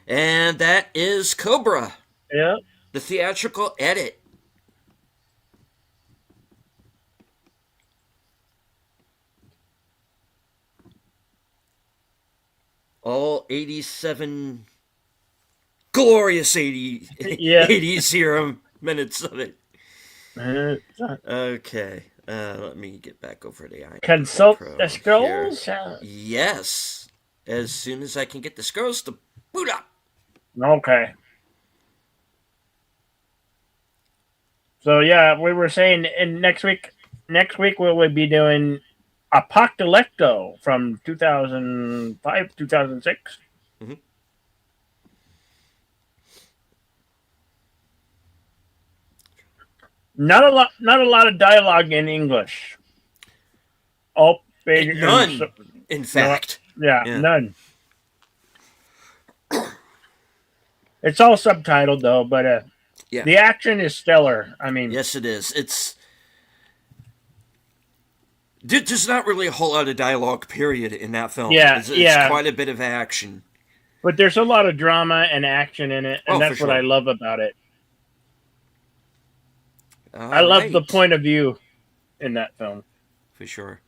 S1: And that is Cobra,
S2: Yeah.
S1: the theatrical edit. All 87 glorious 80 minutes of it. Okay. Let me get back over to the
S2: Consult the scrolls?
S1: Yes. As soon as I can get the scrolls to boot up.
S2: Okay. So yeah, we were saying in next week we'll be doing Apocalypto from 2005, 2006.
S1: Mm-hmm.
S2: Not a lot of dialogue in English. All big and
S1: None, in
S2: no,
S1: fact.
S2: yeah,
S1: Yeah.
S2: none. It's all subtitled though, but
S1: Yeah.
S2: the action is stellar. I mean,
S1: Yes, it is. There's not really a whole lot of dialogue, period, in that film.
S2: yeah,
S1: It's
S2: yeah,
S1: quite a bit of action.
S2: but there's a lot of drama and action in it, and
S1: Oh, for
S2: that's what I
S1: sure.
S2: love about it. I
S1: All
S2: love the
S1: right.
S2: point of view in that film.
S1: For sure.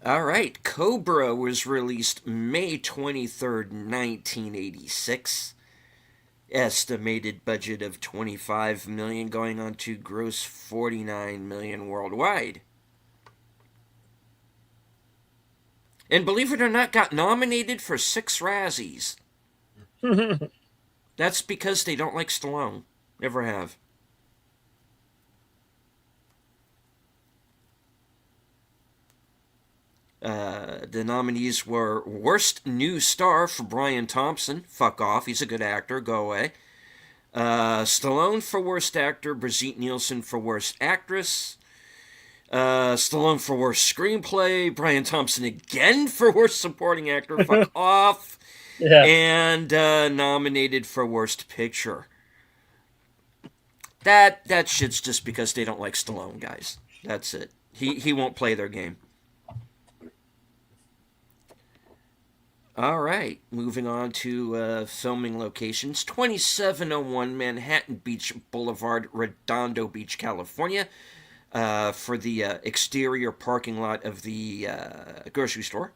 S1: All right. Cobra was released May 23rd, 1986. Estimated budget of 25 million, going on to gross 49 million worldwide. And believe it or not, got nominated for 6 Razzies. That's because they don't like Stallone. Never have. The nominees were Worst New Star for Brian Thompson. Fuck off. He's a good actor. Go away. Stallone for Worst Actor. Bridget Nielsen for Worst Actress. Stallone for Worst Screenplay. Brian Thompson again for Worst Supporting Actor. Fuck off.
S2: Yeah,
S1: And nominated for Worst Picture. That shit's just because they don't like Stallone, guys. That's it. He won't play their game. All right, moving on to filming locations. 2701 Manhattan Beach Boulevard, Redondo Beach, California, for the exterior parking lot of the grocery store.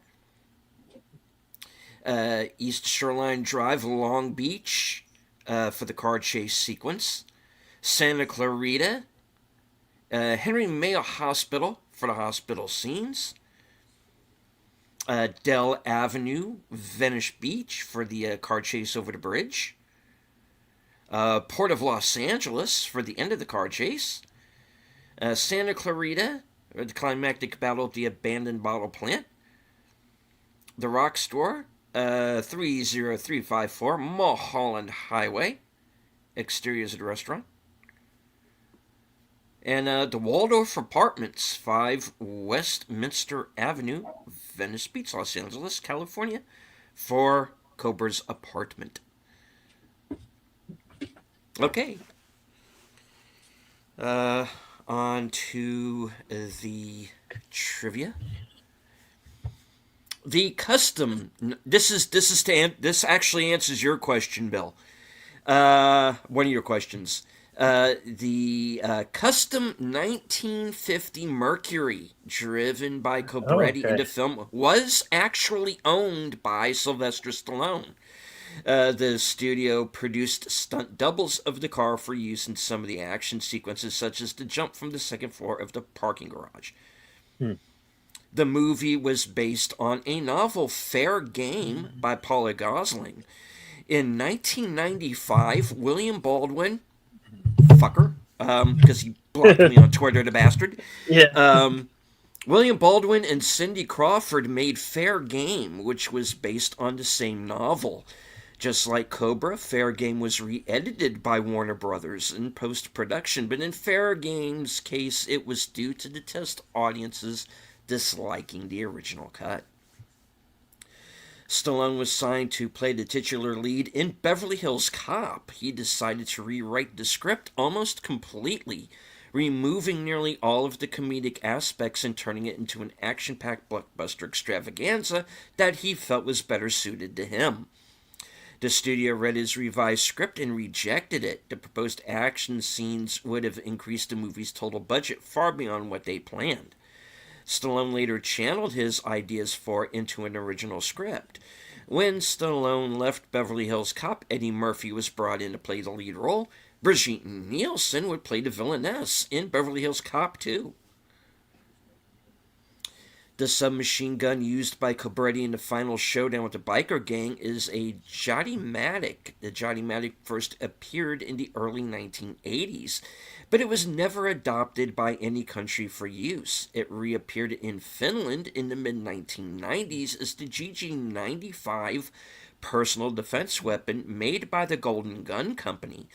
S1: East Shoreline Drive, Long Beach, for the car chase sequence. Santa Clarita, Henry Mayo Hospital for the hospital scenes. Dell Avenue, Venice Beach for the car chase over the bridge. Port of Los Angeles for the end of the car chase. Santa Clarita, the climactic battle at the abandoned bottle plant. The Rock Store, 30354 Mulholland Highway. Exteriors of the restaurant. And the Waldorf Apartments, 5 Westminster Avenue, Venice Beach, Los Angeles, California, for Cobra's apartment. Okay. On to the trivia. The custom. This actually answers your question, Bill. One of your questions. The custom 1950 Mercury, driven by Cobretti
S2: okay.
S1: into film, was actually owned by Sylvester Stallone. The studio produced stunt doubles of the car for use in some of the action sequences, such as the jump from the second floor of the parking garage.
S2: Hmm.
S1: The movie was based on a novel, Fair Game, by Paula Gosling. In 1995, William Baldwin, fucker, because he blocked me on Twitter, the bastard.
S2: Yeah.
S1: William Baldwin and Cindy Crawford made Fair Game, which was based on the same novel. Just like Cobra, Fair Game was re-edited by Warner Brothers in post-production, but in Fair Game's case, it was due to the test audiences disliking the original cut. Stallone was signed to play the titular lead in Beverly Hills Cop. He decided to rewrite the script almost completely, removing nearly all of the comedic aspects and turning it into an action-packed blockbuster extravaganza that he felt was better suited to him. The studio read his revised script and rejected it. The proposed action scenes would have increased the movie's total budget far beyond what they planned. Stallone later channeled his ideas into an original script. When Stallone left Beverly Hills Cop, Eddie Murphy was brought in to play the lead role. Bridget Nielsen would play the villainess in Beverly Hills Cop 2. The submachine gun used by Cobretti in the final showdown with the biker gang is a Johnny-Matic. The Johnny-Matic first appeared in the early 1980s, but it was never adopted by any country for use. It reappeared in Finland in the mid-1990s as the GG-95 personal defense weapon made by the Golden Gun Company.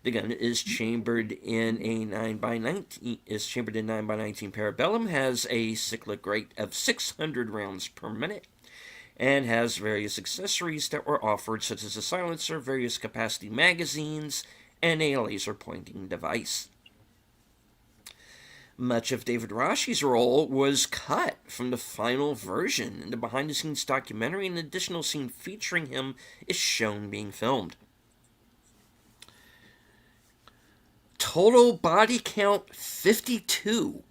S1: The gun is chambered in a 9 by 19 Parabellum, has a cyclic rate of 600 rounds per minute, and has various accessories that were offered, such as a silencer, various capacity magazines, and a laser pointing device. Much of David Rashi's role was cut from the final version. In the behind-the-scenes documentary, an additional scene featuring him is shown being filmed. Total body count 52.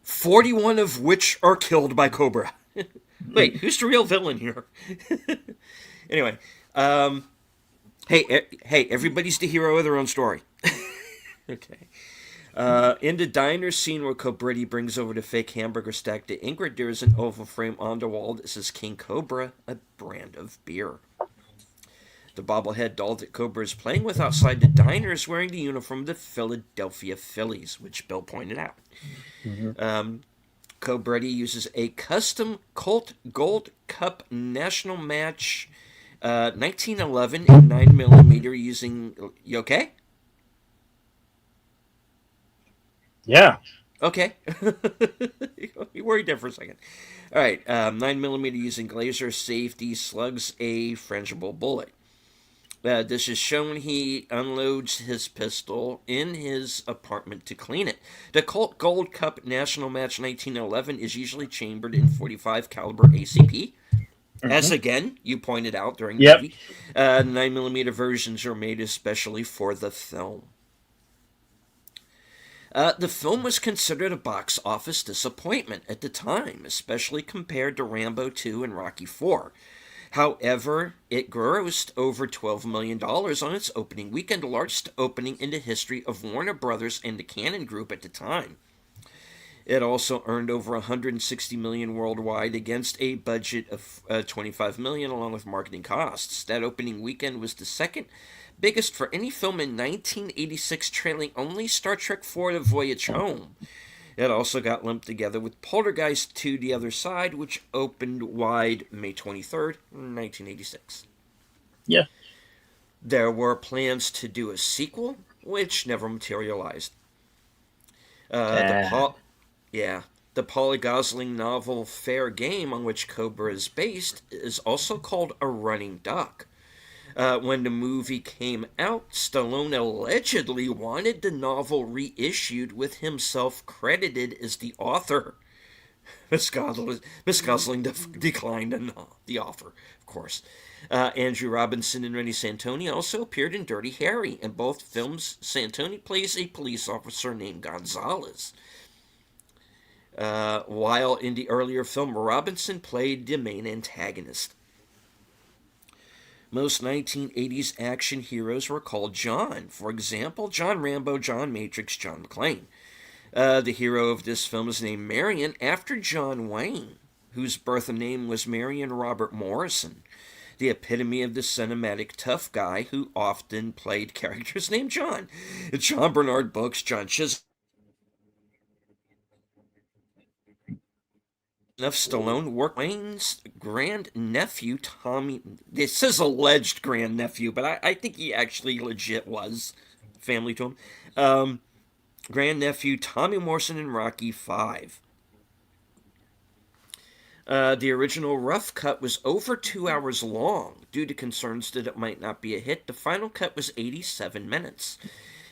S1: 41 of which are killed by Cobra. Wait, who's the real villain here? Anyway, hey, everybody's the hero of their own story. Okay. In the diner scene where Cobretti brings over the fake hamburger stack to Ingrid, there is an oval frame on the wall that says King Cobra, a brand of beer. The bobblehead doll that Cobra is playing with outside the diner is wearing the uniform of the Philadelphia Phillies, which Bill pointed out. Mm-hmm. Cobretti uses a custom Colt Gold Cup National Match 1911 in 9mm using... You okay?
S2: Yeah.
S1: Okay. You worried there for a second. All right. 9mm using Glazer safety slugs a frangible bullet. This is shown he unloads his pistol in his apartment to clean it. The Colt Gold Cup National Match 1911 is usually chambered in .45 caliber ACP. Mm-hmm. As again, you pointed out during the movie. 9mm versions are made especially for the film. The film was considered a box office disappointment at the time, especially compared to Rambo 2 and Rocky 4. However, it grossed over $12 million on its opening weekend, the largest opening in the history of Warner Brothers and the Cannon Group at the time. It also earned over $160 million worldwide against a budget of $25 million, along with marketing costs. That opening weekend was the second biggest for any film in 1986, trailing only Star Trek IV: The Voyage Home. It also got lumped together with Poltergeist 2: The Other Side, which opened wide May 23rd, 1986.
S2: Yeah.
S1: There were plans to do a sequel, which never materialized. The Polly Gosling novel Fair Game, on which Cobra is based, is also called A Running Duck. When the movie came out, Stallone allegedly wanted the novel reissued with himself credited as the author. Miss Gosling declined the offer, of course. Andrew Robinson and Rennie Santoni also appeared in Dirty Harry. In both films, Santoni plays a police officer named Gonzalez. While in the earlier film, Robinson played the main antagonist. Most 1980s action heroes were called John. For example, John Rambo, John Matrix, John McClane. The hero of this film is named Marion after John Wayne, whose birth name was Marion Robert Morrison, the epitome of the cinematic tough guy who often played characters named John. John Bernard books, John Chisholm. Enough Stallone worked Wayne's grandnephew, Tommy. This says alleged grandnephew, but I think he actually legit was family to him. Grandnephew Tommy Morrison in Rocky 5. The original rough cut was over 2 hours long. Due to concerns that it might not be a hit, the final cut was 87 minutes.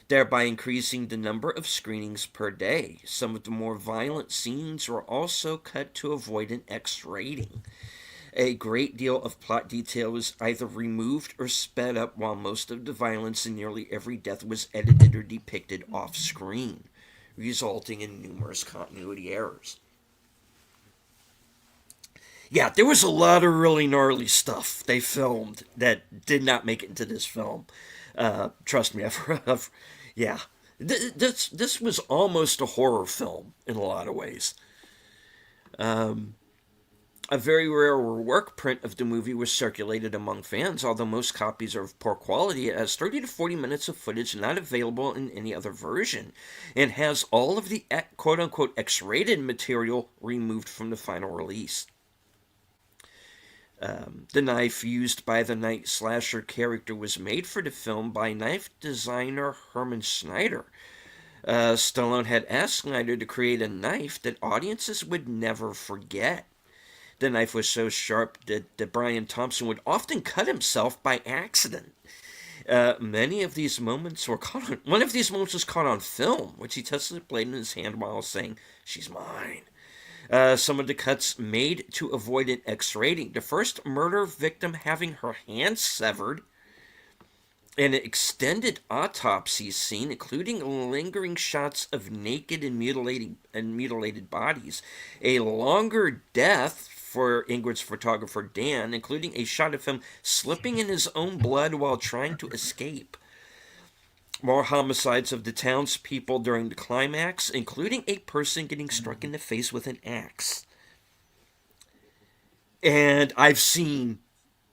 S1: Thereby increasing the number of screenings per day. Some of the more violent scenes were also cut to avoid an X rating. A great deal of plot detail was either removed or sped up, while most of the violence and nearly every death was edited or depicted off-screen, resulting in numerous continuity errors. Yeah, there was a lot of really gnarly stuff they filmed that did not make it into this film. Trust me, yeah. This was almost a horror film in a lot of ways. A very rare work print of the movie was circulated among fans, although most copies are of poor quality. It has 30 to 40 minutes of footage not available in any other version, and has all of the quote-unquote X-rated material removed from the final release. The knife used by the Night Slasher character was made for the film by knife designer Herman Schneider. Stallone had asked Schneider to create a knife that audiences would never forget. The knife was so sharp that Brian Thompson would often cut himself by accident. Many of these moments were caught on. One of these moments was caught on film, which he tested the blade in his hand while saying, "She's mine." Some of the cuts made to avoid an X rating. The first murder victim having her hand severed. An extended autopsy scene, including lingering shots of naked and mutilated bodies. A longer death for Ingrid's photographer Dan, including a shot of him slipping in his own blood while trying to escape. More homicides of the townspeople during the climax, including a person getting struck in the face with an axe. And I've seen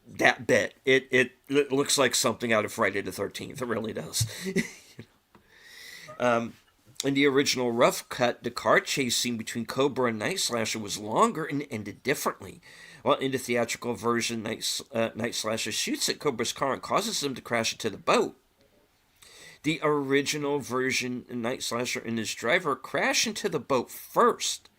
S1: that bit. It looks like something out of Friday the 13th. It really does. In the original rough cut, the car chase scene between Cobra and Night Slasher was longer and ended differently. While in the theatrical version, Night Slasher shoots at Cobra's car and causes him to crash into the boat. The original version, Night Slasher and his driver crash into the boat first.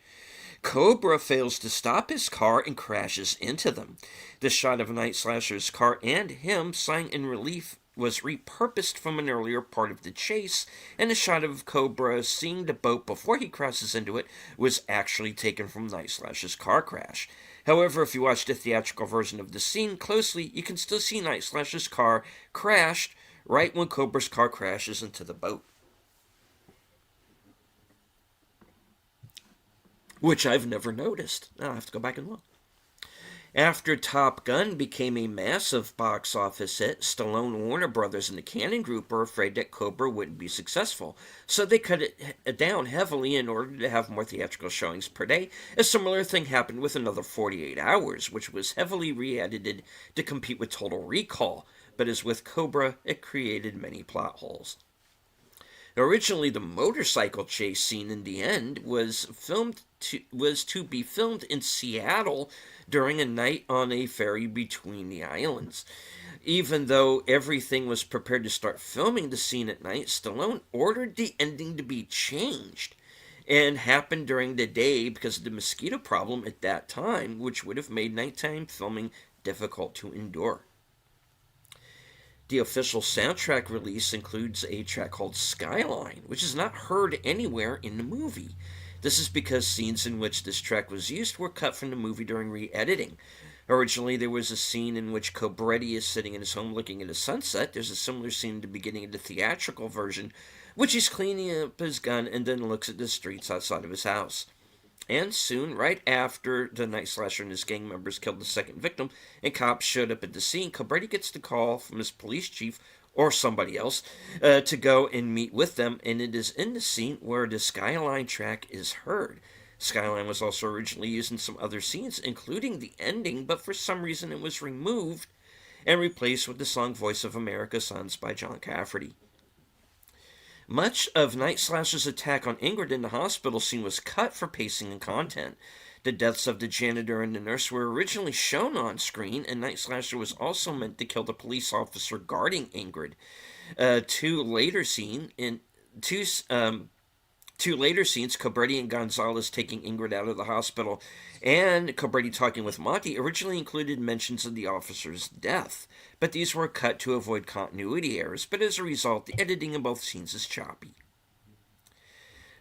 S1: Cobra fails to stop his car and crashes into them. The shot of Night Slasher's car and him sighing in relief was repurposed from an earlier part of the chase, and the shot of Cobra seeing the boat before he crashes into it was actually taken from Night Slasher's car crash. However, if you watch the theatrical version of the scene closely, you can still see Night Slasher's car crashed right when Cobra's car crashes into the boat. Which I've never noticed. I'll have to go back and look. After Top Gun became a massive box office hit, Stallone, Warner Brothers, and the Cannon Group were afraid that Cobra wouldn't be successful, so they cut it down heavily in order to have more theatrical showings per day. A similar thing happened with Another 48 Hours, which was heavily re-edited to compete with Total Recall, but as with Cobra, it created many plot holes. Originally, the motorcycle chase scene in the end was to be filmed in Seattle during a night on a ferry between the islands. Even though everything was prepared to start filming the scene at night, Stallone ordered the ending to be changed, and happened during the day because of the mosquito problem at that time, which would have made nighttime filming difficult to endure. The official soundtrack release includes a track called Skyline, which is not heard anywhere in the movie. This is because scenes in which this track was used were cut from the movie during re-editing. Originally, there was a scene in which Cobretti is sitting in his home looking at a sunset. There's a similar scene at the beginning of the theatrical version, which he's cleaning up his gun and then looks at the streets outside of his house. And soon, right after the Night Slasher and his gang members killed the second victim, and cops showed up at the scene, Cobretti gets the call from his police chief, or somebody else, to go and meet with them, and it is in the scene where the Skyline track is heard. Skyline was also originally used in some other scenes, including the ending, but for some reason it was removed and replaced with the song Voice of America Sons by John Cafferty. Much of Night Slasher's attack on Ingrid in the hospital scene was cut for pacing and content. The deaths of the janitor and the nurse were originally shown on screen, and Night Slasher was also meant to kill the police officer guarding Ingrid. Two later scenes, Cobretti and Gonzalez taking Ingrid out of the hospital, and Cobretti talking with Monty, originally included mentions of the officer's death, but these were cut to avoid continuity errors, but as a result, the editing in both scenes is choppy.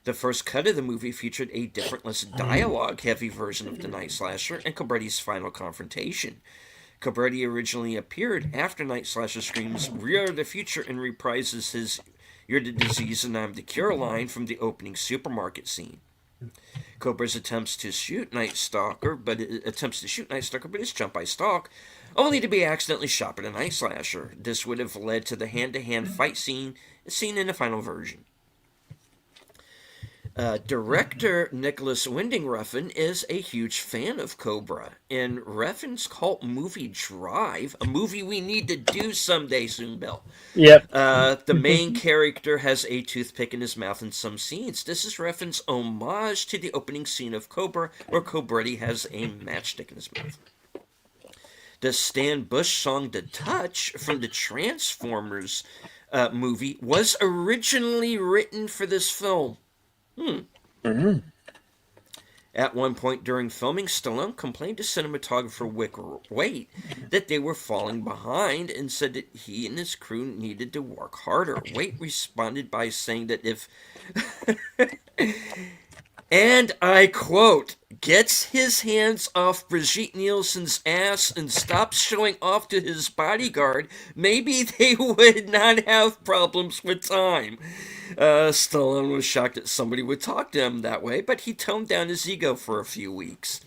S1: The first cut of the movie featured a different, less dialogue-heavy version of the Night Slasher and Cobretti's final confrontation. Cobretti originally appeared after Night Slasher screams, "We are the future," and reprises his "You're the disease and I'm the cure" line from the opening supermarket scene. Cobra's attempts to shoot Night Stalker, but is jumped by Stalk, only to be accidentally shot by the Night Slasher. This would have led to the hand-to-hand fight scene seen in the final version. Director Nicholas Winding Refn is a huge fan of Cobra. In Refn's cult movie Drive, a movie we need to do someday soon, Bill.
S2: Yep.
S1: The main character has a toothpick in his mouth in some scenes. This is Refn's homage to the opening scene of Cobra, where Cobretti has a matchstick in his mouth. The Stan Bush song "The Touch" from the Transformers movie was originally written for this film.
S2: Mm-hmm.
S1: At one point during filming, Stallone complained to cinematographer Wick Waite that they were falling behind and said that he and his crew needed to work harder. Waite responded by saying that if, and I quote, gets his hands off Bridget Nielsen's ass and stops showing off to his bodyguard, maybe they would not have problems with time. Stallone was shocked that somebody would talk to him that way, but he toned down his ego for a few weeks.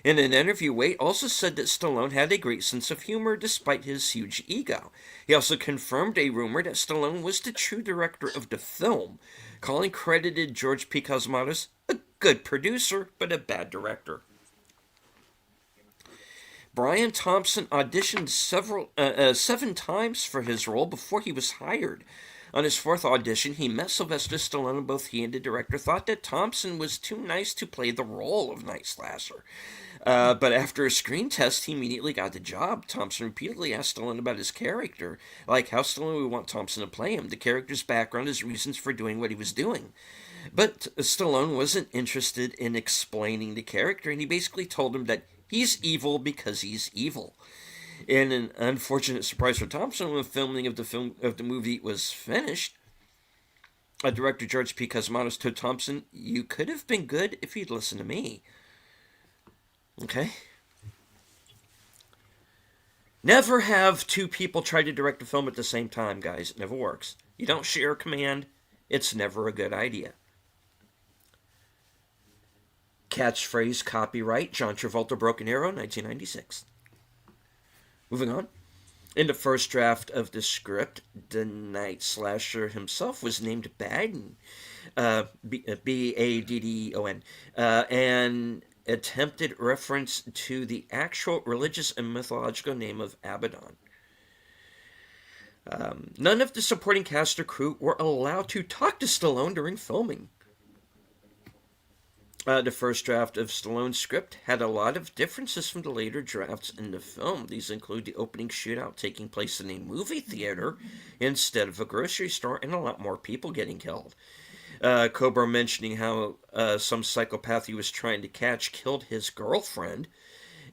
S1: In an interview, Waite also said that Stallone had a great sense of humor despite his huge ego. He also confirmed a rumor that Stallone was the true director of the film, calling credited George P. Cosmatos a good producer, but a bad director. Brian Thompson auditioned 7 times for his role before he was hired. On his 4th audition, he met Sylvester Stallone, and both he and the director thought that Thompson was too nice to play the role of Night Slasher. But after a screen test, he immediately got the job. Thompson repeatedly asked Stallone about his character, like how Stallone would want Thompson to play him, the character's background, his reasons for doing what he was doing. But Stallone wasn't interested in explaining the character, and he basically told him that he's evil because he's evil. In an unfortunate surprise for Thompson, when filming of the movie was finished, director George P. Cosmatos told Thompson, "You could have been good if you'd listened to me." Okay. Never have 2 people try to direct a film at the same time, guys. It never works. You don't share command. It's never a good idea. Catchphrase copyright John Travolta, Broken Arrow, 1996. Moving on. In the first draft of the script, the Night Slasher himself was named Baddon, Baddon, an attempted reference to the actual religious and mythological name of Abaddon. None of the supporting cast or crew were allowed to talk to Stallone during filming. The first draft of Stallone's script had a lot of differences from the later drafts in the film. These include the opening shootout taking place in a movie theater instead of a grocery store, and a lot more people getting killed. COBRA mentioning how some psychopath he was trying to catch killed his girlfriend.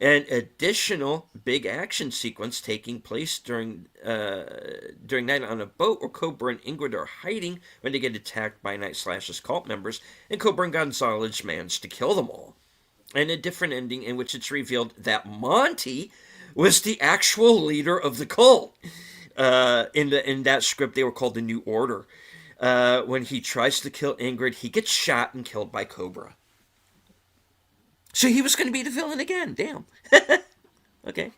S1: An additional big action sequence taking place during night on a boat where Cobra and Ingrid are hiding when they get attacked by Night Slasher's cult members, and Cobra and Gonzalez manage to kill them all. And a different ending in which it's revealed that Monty was the actual leader of the cult. In that script, they were called the New Order. When he tries to kill Ingrid, he gets shot and killed by Cobra. So he was going to be the villain again. Damn. Okay.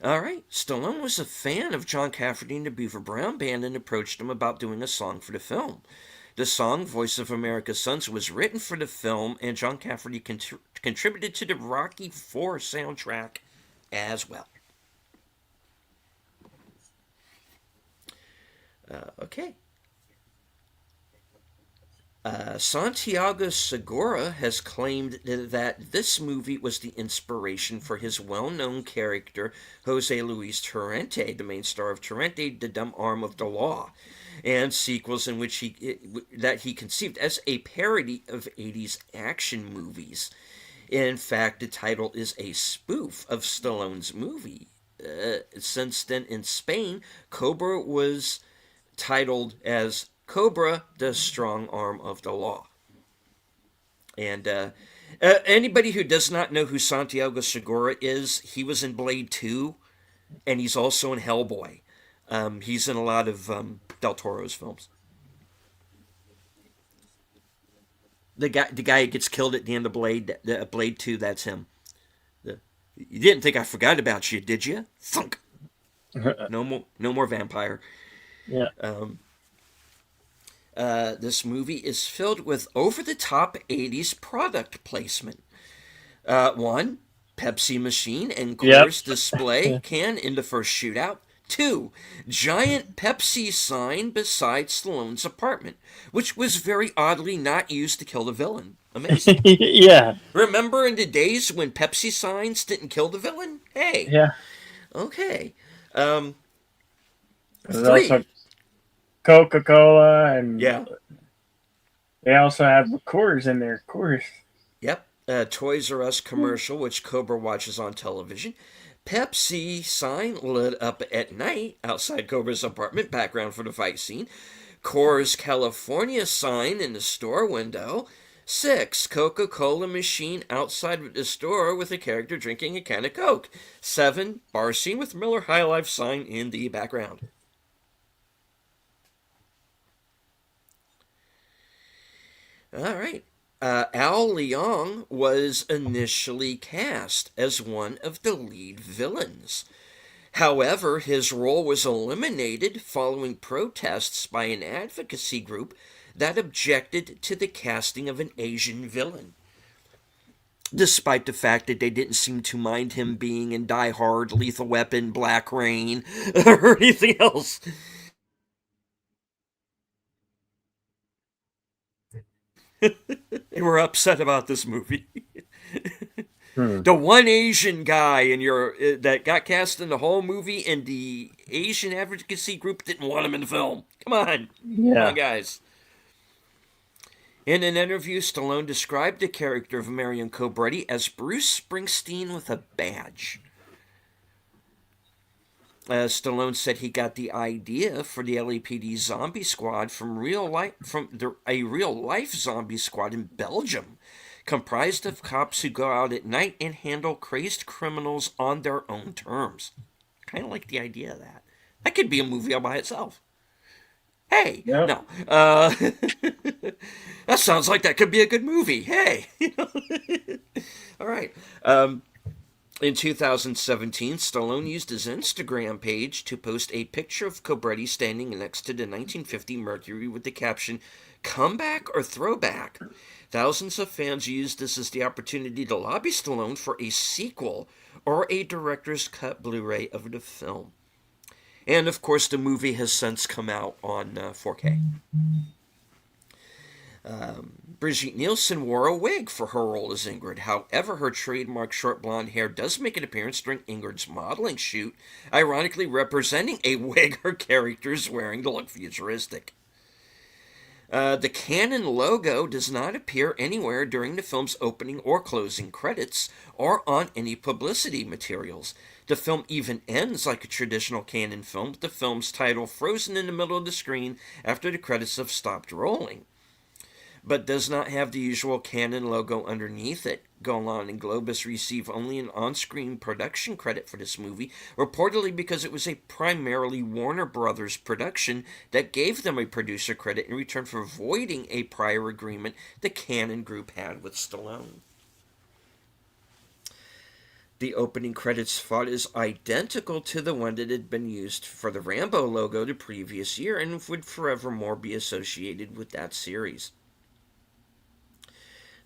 S1: All right. Stallone was a fan of John Cafferty and the Beaver Brown Band and approached him about doing a song for the film. The song, Voice of America's Sons, was written for the film, and John Cafferty contributed to the Rocky IV soundtrack as well. Okay. Santiago Segura has claimed that this movie was the inspiration for his well-known character, Jose Luis Torrente, the main star of Torrente, the Dumb Arm of the Law, and sequels in which he conceived as a parody of 80s action movies. In fact, the title is a spoof of Stallone's movie. Since then, in Spain, Cobra was titled as Cobra, the Strong Arm of the Law. And anybody who does not know who Santiago Segura is, he was in Blade 2, and he's also in Hellboy. He's in a lot of Del Toro's films. The guy who gets killed at the end of Blade 2, that's him. You didn't think I forgot about you, did you? Thunk. No more vampire.
S2: Yeah.
S1: This movie is filled with over-the-top 80s product placement. 1, Pepsi machine and Coors display can in the first shootout. 2, giant Pepsi sign beside Stallone's apartment, which was very oddly not used to kill the villain. Amazing.
S2: Yeah,
S1: Remember in the days when Pepsi signs didn't kill the villain? Hey,
S2: yeah.
S1: okay. Um,
S2: There's also
S1: three.
S2: Coca Cola, and
S1: Yeah.
S2: they also have Coors in there. Coors.
S1: Yep. Toys R Us commercial, which Cobra watches on television. Pepsi sign lit up at night outside Cobra's apartment, background for the fight scene. Coors California sign in the store window. 6. Coca Cola machine outside the store with a character drinking a can of Coke. 7. Bar scene with Miller High Life sign in the background. All right. Al Leong was initially cast as one of the lead villains. However, his role was eliminated following protests by an advocacy group that objected to the casting of an Asian villain, despite the fact that they didn't seem to mind him being in Die Hard, Lethal Weapon, Black Rain, or anything else. They were upset about this movie.
S2: Hmm.
S1: The one Asian guy in your that got cast in the whole movie, and the Asian advocacy group didn't want him in the film. Come on,
S2: Yeah.
S1: guys. In an interview, Stallone described the character of Marion Cobretti as Bruce Springsteen with a badge. Stallone said he got the idea for the LAPD zombie squad a real life zombie squad in Belgium, comprised of cops who go out at night and handle crazed criminals on their own terms. Kind of like the idea of that. That could be a movie all by itself. Hey,
S2: Yep.
S1: no, that sounds like that could be a good movie. Hey, all right. In 2017, Stallone used his Instagram page to post a picture of Cobretti standing next to the 1950 Mercury with the caption, "Comeback or throwback?" Thousands of fans used this as the opportunity to lobby Stallone for a sequel or a director's cut Blu-ray of the film. And of course, the movie has since come out on 4K. Bridget Nielsen wore a wig for her role as Ingrid. However, her trademark short blonde hair does make an appearance during Ingrid's modeling shoot, ironically representing a wig her character is wearing to look futuristic. The Canon logo does not appear anywhere during the film's opening or closing credits or on any publicity materials. The film even ends like a traditional Canon film, with the film's title frozen in the middle of the screen after the credits have stopped rolling, but does not have the usual Canon logo underneath it. Golan and Globus receive only an on-screen production credit for this movie, reportedly because it was a primarily Warner Brothers production that gave them a producer credit in return for voiding a prior agreement the Canon Group had with Stallone. The opening credits font is identical to the one that had been used for the Rambo logo the previous year and would forevermore be associated with that series.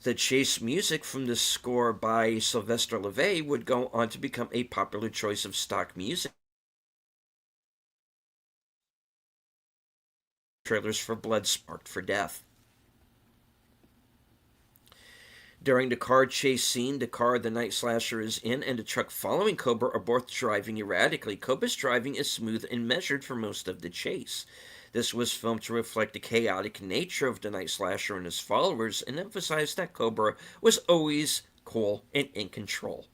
S1: The chase music from the score by Sylvester LeVay would go on to become a popular choice of stock music trailers for Blood Sparked for Death. During the car chase scene, the car the night slasher is in and the truck following Cobra are both driving erratically. Cobra's driving is smooth and measured for most of the chase. This was filmed to reflect the chaotic nature of the night slasher and his followers and emphasize that Cobra was always cool and in control.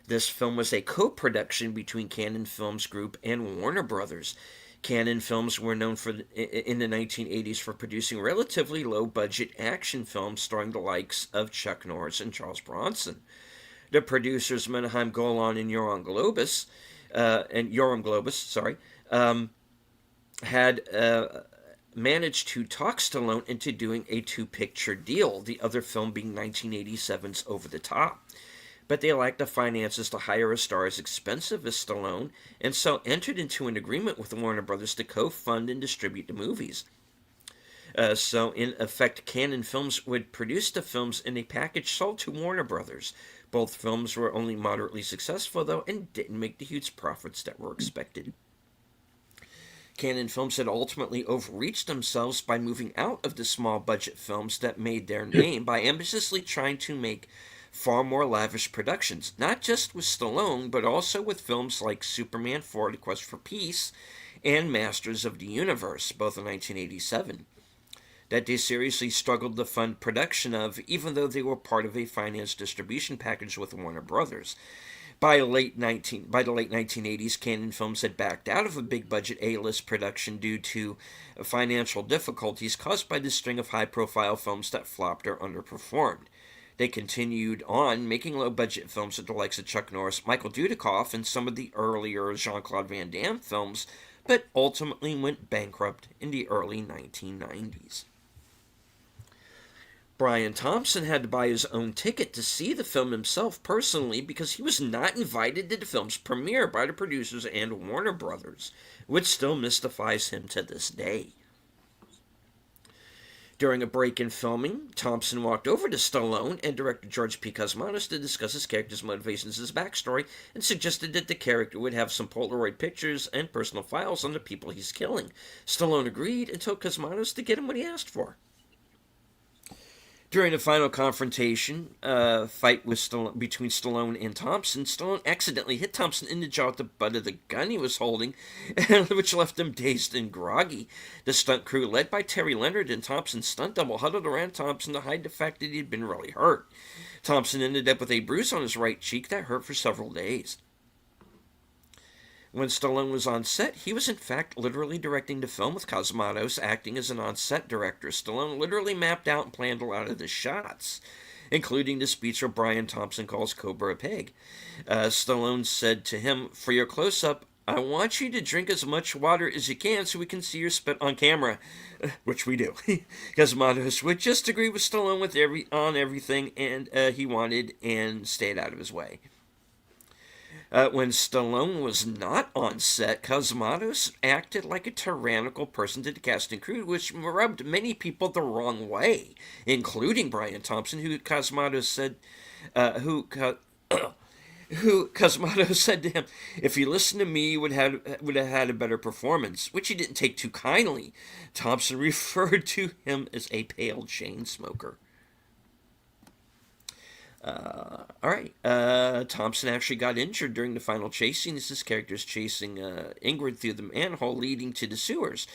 S1: This film was a co-production between Cannon Films Group and Warner Brothers. Cannon Films were known in the 1980s for producing relatively low-budget action films starring the likes of Chuck Norris and Charles Bronson. The producers Menahem Golan and Yoram Globus, had managed to talk Stallone into doing a two-picture deal, the other film being 1987's Over the Top. But they lacked the finances to hire a star as expensive as Stallone, and so entered into an agreement with Warner Brothers to co-fund and distribute the movies. So, in effect, Cannon Films would produce the films in a package sold to Warner Brothers. Both films were only moderately successful, though, and didn't make the huge profits that were expected. Cannon Films had ultimately overreached themselves by moving out of the small budget films that made their name by ambitiously trying to make far more lavish productions, not just with Stallone, but also with films like Superman 4: The Quest for Peace and Masters of the Universe, both in 1987, that they seriously struggled to fund production of, even though they were part of a financed distribution package with Warner Brothers. By the late 1980s, Cannon Films had backed out of a big-budget A-list production due to financial difficulties caused by the string of high-profile films that flopped or underperformed. They continued on making low-budget films with the likes of Chuck Norris, Michael Dudikoff, and some of the earlier Jean-Claude Van Damme films, but ultimately went bankrupt in the early 1990s. Brian Thompson had to buy his own ticket to see the film himself personally because he was not invited to the film's premiere by the producers and Warner Brothers, which still mystifies him to this day. During a break in filming, Thompson walked over to Stallone and director George P. Cosmatos to discuss his character's motivations and his backstory, and suggested that the character would have some Polaroid pictures and personal files on the people he's killing. Stallone agreed and told Cosmatos to get him what he asked for. During the final confrontation, fight between Stallone and Thompson, Stallone accidentally hit Thompson in the jaw with the butt of the gun he was holding, which left him dazed and groggy. The stunt crew, led by Terry Leonard and Thompson's stunt double, huddled around Thompson to hide the fact that he had been really hurt. Thompson ended up with a bruise on his right cheek that hurt for several days. When Stallone was on set, he was in fact literally directing the film, with Cosmatos acting as an on-set director. Stallone literally mapped out and planned a lot of the shots, including the speech where Brian Thompson calls Cobra a pig. Stallone said to him, "For your close-up, I want you to drink as much water as you can so we can see your spit on camera," which we do. Cosmatos would just agree with Stallone on everything, and he wanted and stayed out of his way. When Stallone was not on set, Cosmatos acted like a tyrannical person to the cast and crew, which rubbed many people the wrong way, including Brian Thompson, who Cosmatos said to him, "If you listened to me, you would have had a better performance," which he didn't take too kindly. Thompson referred to him as a pale chain smoker. Alright, Thompson actually got injured during the final chase scene as his character is chasing Ingrid through the manhole leading to the sewers.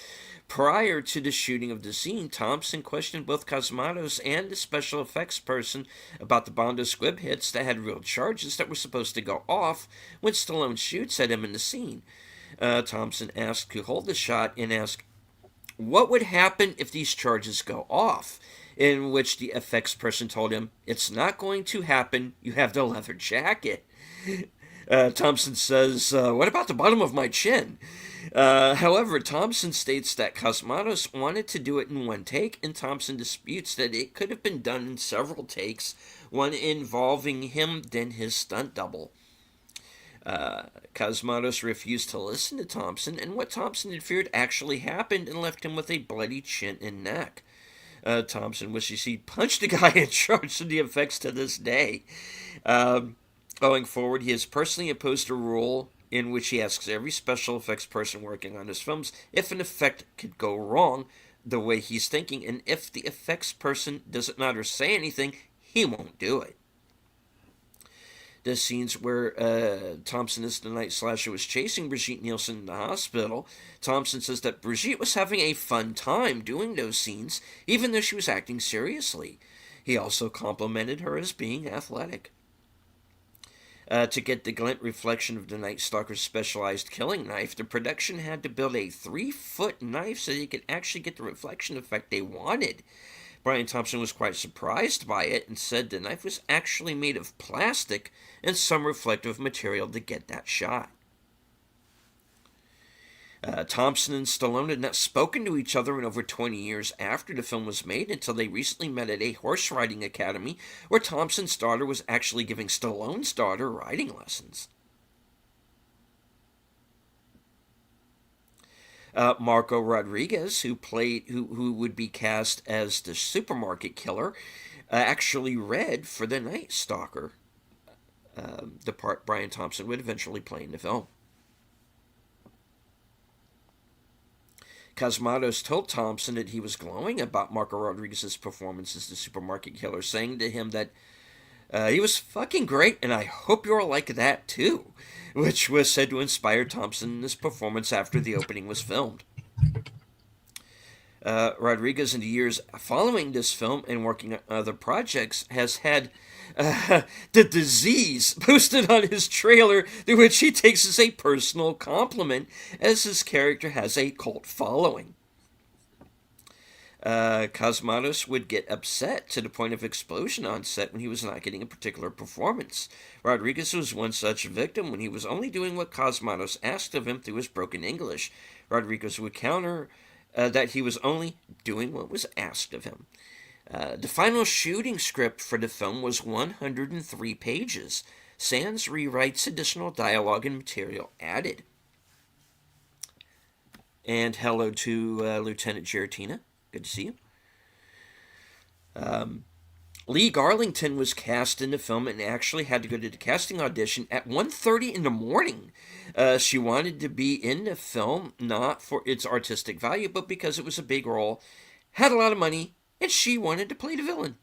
S1: Prior to the shooting of the scene, Thompson questioned both Cosmatos and the special effects person about the Bondo squib hits that had real charges that were supposed to go off when Stallone shoots at him in the scene. Thompson asked to hold the shot and asked, "What would happen if these charges go off?" In which the effects person told him, "It's not going to happen, you have the leather jacket." Thompson says, "What about the bottom of my chin?" However, Thompson states that Cosmatos wanted to do it in one take, and Thompson disputes that it could have been done in several takes, one involving him, then his stunt double. Cosmatos refused to listen to Thompson, and what Thompson had feared actually happened and left him with a bloody chin and neck. Thompson wishes he'd punched the guy in charge of the effects to this day. Going forward, he has personally imposed a rule in which he asks every special effects person working on his films if an effect could go wrong the way he's thinking, and if the effects person doesn't nod or say anything, he won't do it. The scenes where Thompson as the night slasher was chasing Bridget Nielsen in the hospital, Thompson says that Bridget was having a fun time doing those scenes, even though she was acting seriously. He also complimented her as being athletic. To get the glint reflection of the Night Stalker's specialized killing knife, the production had to build a 3-foot knife so they could actually get the reflection effect they wanted. Brian Thompson was quite surprised by it and said the knife was actually made of plastic and some reflective material to get that shot. Thompson and Stallone had not spoken to each other in over 20 years after the film was made until they recently met at a horse riding academy where Thompson's daughter was actually giving Stallone's daughter riding lessons. Marco Rodriguez, who would be cast as the supermarket killer, actually read for the Night Stalker, the part Brian Thompson would eventually play in the film. Cosmatos told Thompson that he was glowing about Marco Rodriguez's performance as the supermarket killer, saying to him that he was fucking great, and I hope you're like that too, which was said to inspire Thompson in his performance after the opening was filmed. Rodriguez, in the years following this film and working on other projects, has had the disease posted on his trailer, which he takes as a personal compliment, as his character has a cult following. Cosmatos would get upset to the point of explosion on set when he was not getting a particular performance. Rodriguez was one such victim when he was only doing what Cosmatos asked of him through his broken English. Rodriguez would counter that he was only doing what was asked of him. The final shooting script for the film was 103 pages. Sans rewrites additional dialogue and material added. And hello to Lieutenant Giratina. Good to see you. Lee Garlington was cast in the film and actually had to go to the casting audition at 1:30 in the morning. She wanted to be in the film not for its artistic value, but because it was a big role, had a lot of money, and she wanted to play the villain.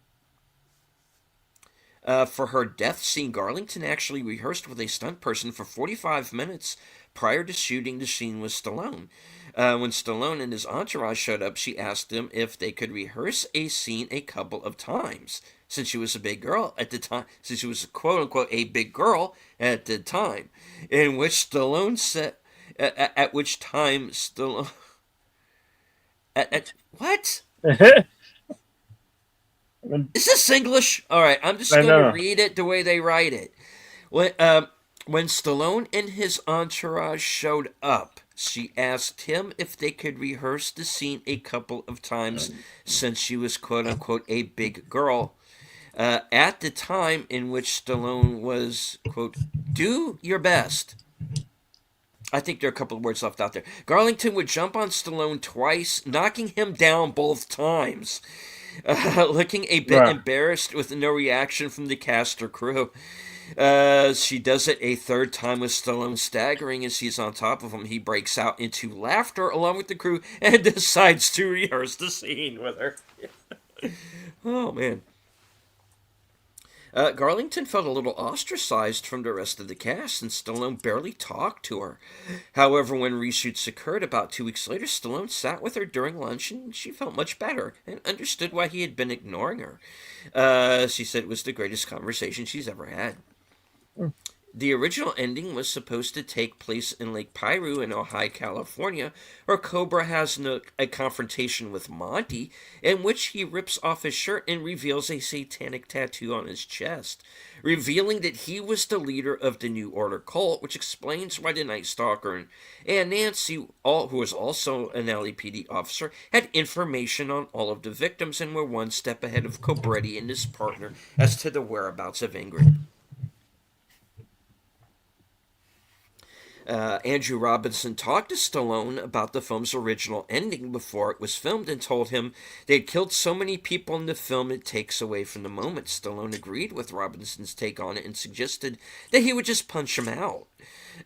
S1: For her death scene, Garlington actually rehearsed with a stunt person for 45 minutes prior to shooting the scene with Stallone. When Stallone and his entourage showed up, she asked them if they could rehearse a scene a couple of times, since she was a big girl at the time, since she was quote-unquote a big girl at the time, in which Stallone said, at which time Stallone... what? Is this English? All right, I'm just going to read it the way they write it. When Stallone and his entourage showed up, she asked him if they could rehearse the scene a couple of times since she was quote-unquote a big girl. At the time in which Stallone was, quote, do your best. I think there are a couple of words left out there. Garlington would jump on Stallone twice, knocking him down both times. Looking a bit embarrassed with no reaction from the cast or crew. She does it a third time with Stallone staggering as he's on top of him. He breaks out into laughter along with the crew and decides to rehearse the scene with her. Oh, man. Garlington felt a little ostracized from the rest of the cast, and Stallone barely talked to her. However, when reshoots occurred about 2 weeks later, Stallone sat with her during lunch, and she felt much better and understood why he had been ignoring her. She said it was the greatest conversation she's ever had. The original ending was supposed to take place in Lake Piru in Ojai, California, where Cobra has a confrontation with Monty, in which he rips off his shirt and reveals a satanic tattoo on his chest, revealing that he was the leader of the New Order cult, which explains why the Night Stalker and Nancy, who was also an LAPD officer, had information on all of the victims and were one step ahead of Cobretti and his partner as to the whereabouts of Ingrid. Andrew Robinson talked to Stallone about the film's original ending before it was filmed and told him they'd killed so many people in the film it takes away from the moment. Stallone agreed with Robinson's take on it and suggested that he would just punch him out.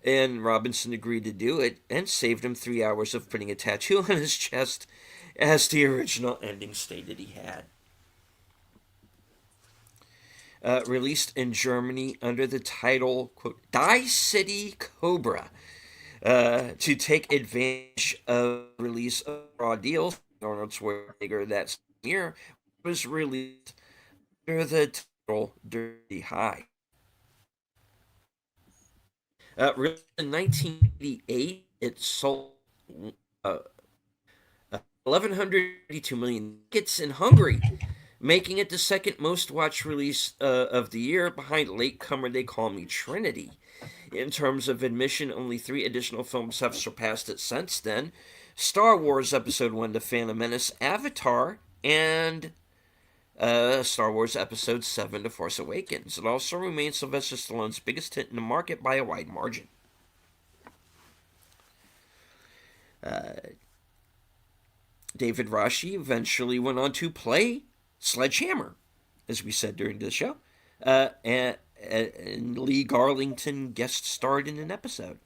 S1: And Robinson agreed to do it and saved him 3 hours of putting a tattoo on his chest, as the original ending stated he had. Released in Germany under the title, quote, Die City Cobra, to take advantage of the release of raw deals. Arnold Schwarzenegger that same year was released under the title Dirty High. Released in 1988, it sold 1,182 million tickets in Hungary, making it the second most watched release of the year behind latecomer They Call Me Trinity. In terms of admission, only 3 additional films have surpassed it since then. Star Wars Episode 1, The Phantom Menace, Avatar, and Star Wars Episode 7, The Force Awakens. It also remains Sylvester Stallone's biggest hit in the market by a wide margin. David Rashi eventually went on to play Sledgehammer, as we said during the show, and Lee Garlington guest starred in an episode.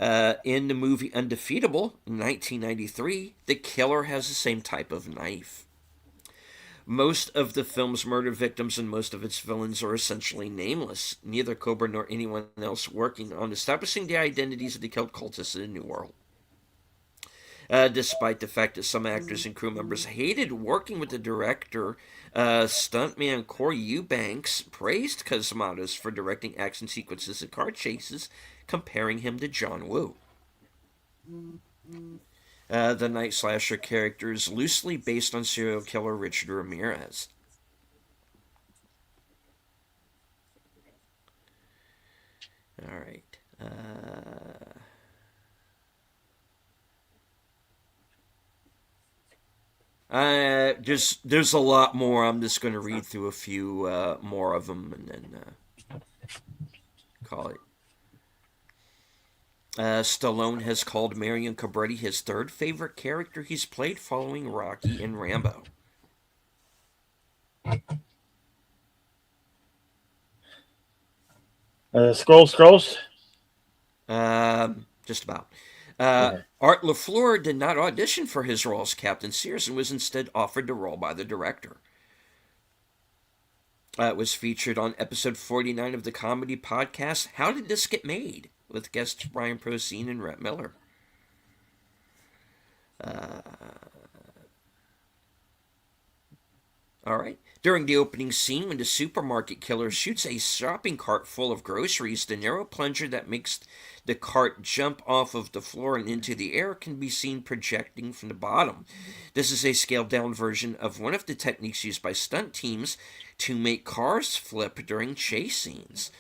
S1: In the movie Undefeatable, 1993, the killer has the same type of knife. Most of the film's murder victims and most of its villains are essentially nameless. Neither Cobra nor anyone else working on establishing the identities of the killed cultists in the New World. Despite the fact that some actors and crew members hated working with the director, stuntman Corey Eubanks praised Cosmatos for directing action sequences and car chases, comparing him to John Woo. The Night Slasher character is loosely based on serial killer Richard Ramirez. All right. There's a lot more. I'm just going to read through a few more of them and then call it. Stallone has called Marion Cobretti his third favorite character he's played following Rocky and Rambo.
S2: Scrolls.
S1: Just about.
S2: Okay.
S1: Art LaFleur did not audition for his role as Captain Sears and was instead offered the role by the director. It was featured on episode 49 of the comedy podcast How Did This Get Made? With guests Brian Posehn and Rhett Miller. All right. During the opening scene, when the supermarket killer shoots a shopping cart full of groceries, the narrow plunger that makes the cart jump off of the floor and into the air can be seen projecting from the bottom. This is a scaled-down version of one of the techniques used by stunt teams to make cars flip during chase scenes.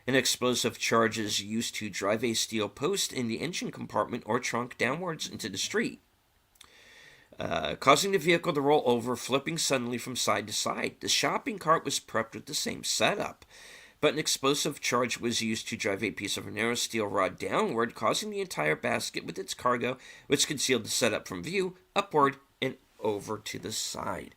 S1: An explosive charge is used to drive a steel post in the engine compartment or trunk downwards into the street, causing the vehicle to roll over, flipping suddenly from side to side. The shopping cart was prepped with the same setup, but an explosive charge was used to drive a piece of a narrow steel rod downward, causing the entire basket with its cargo, which concealed the setup from view, upward and over to the side.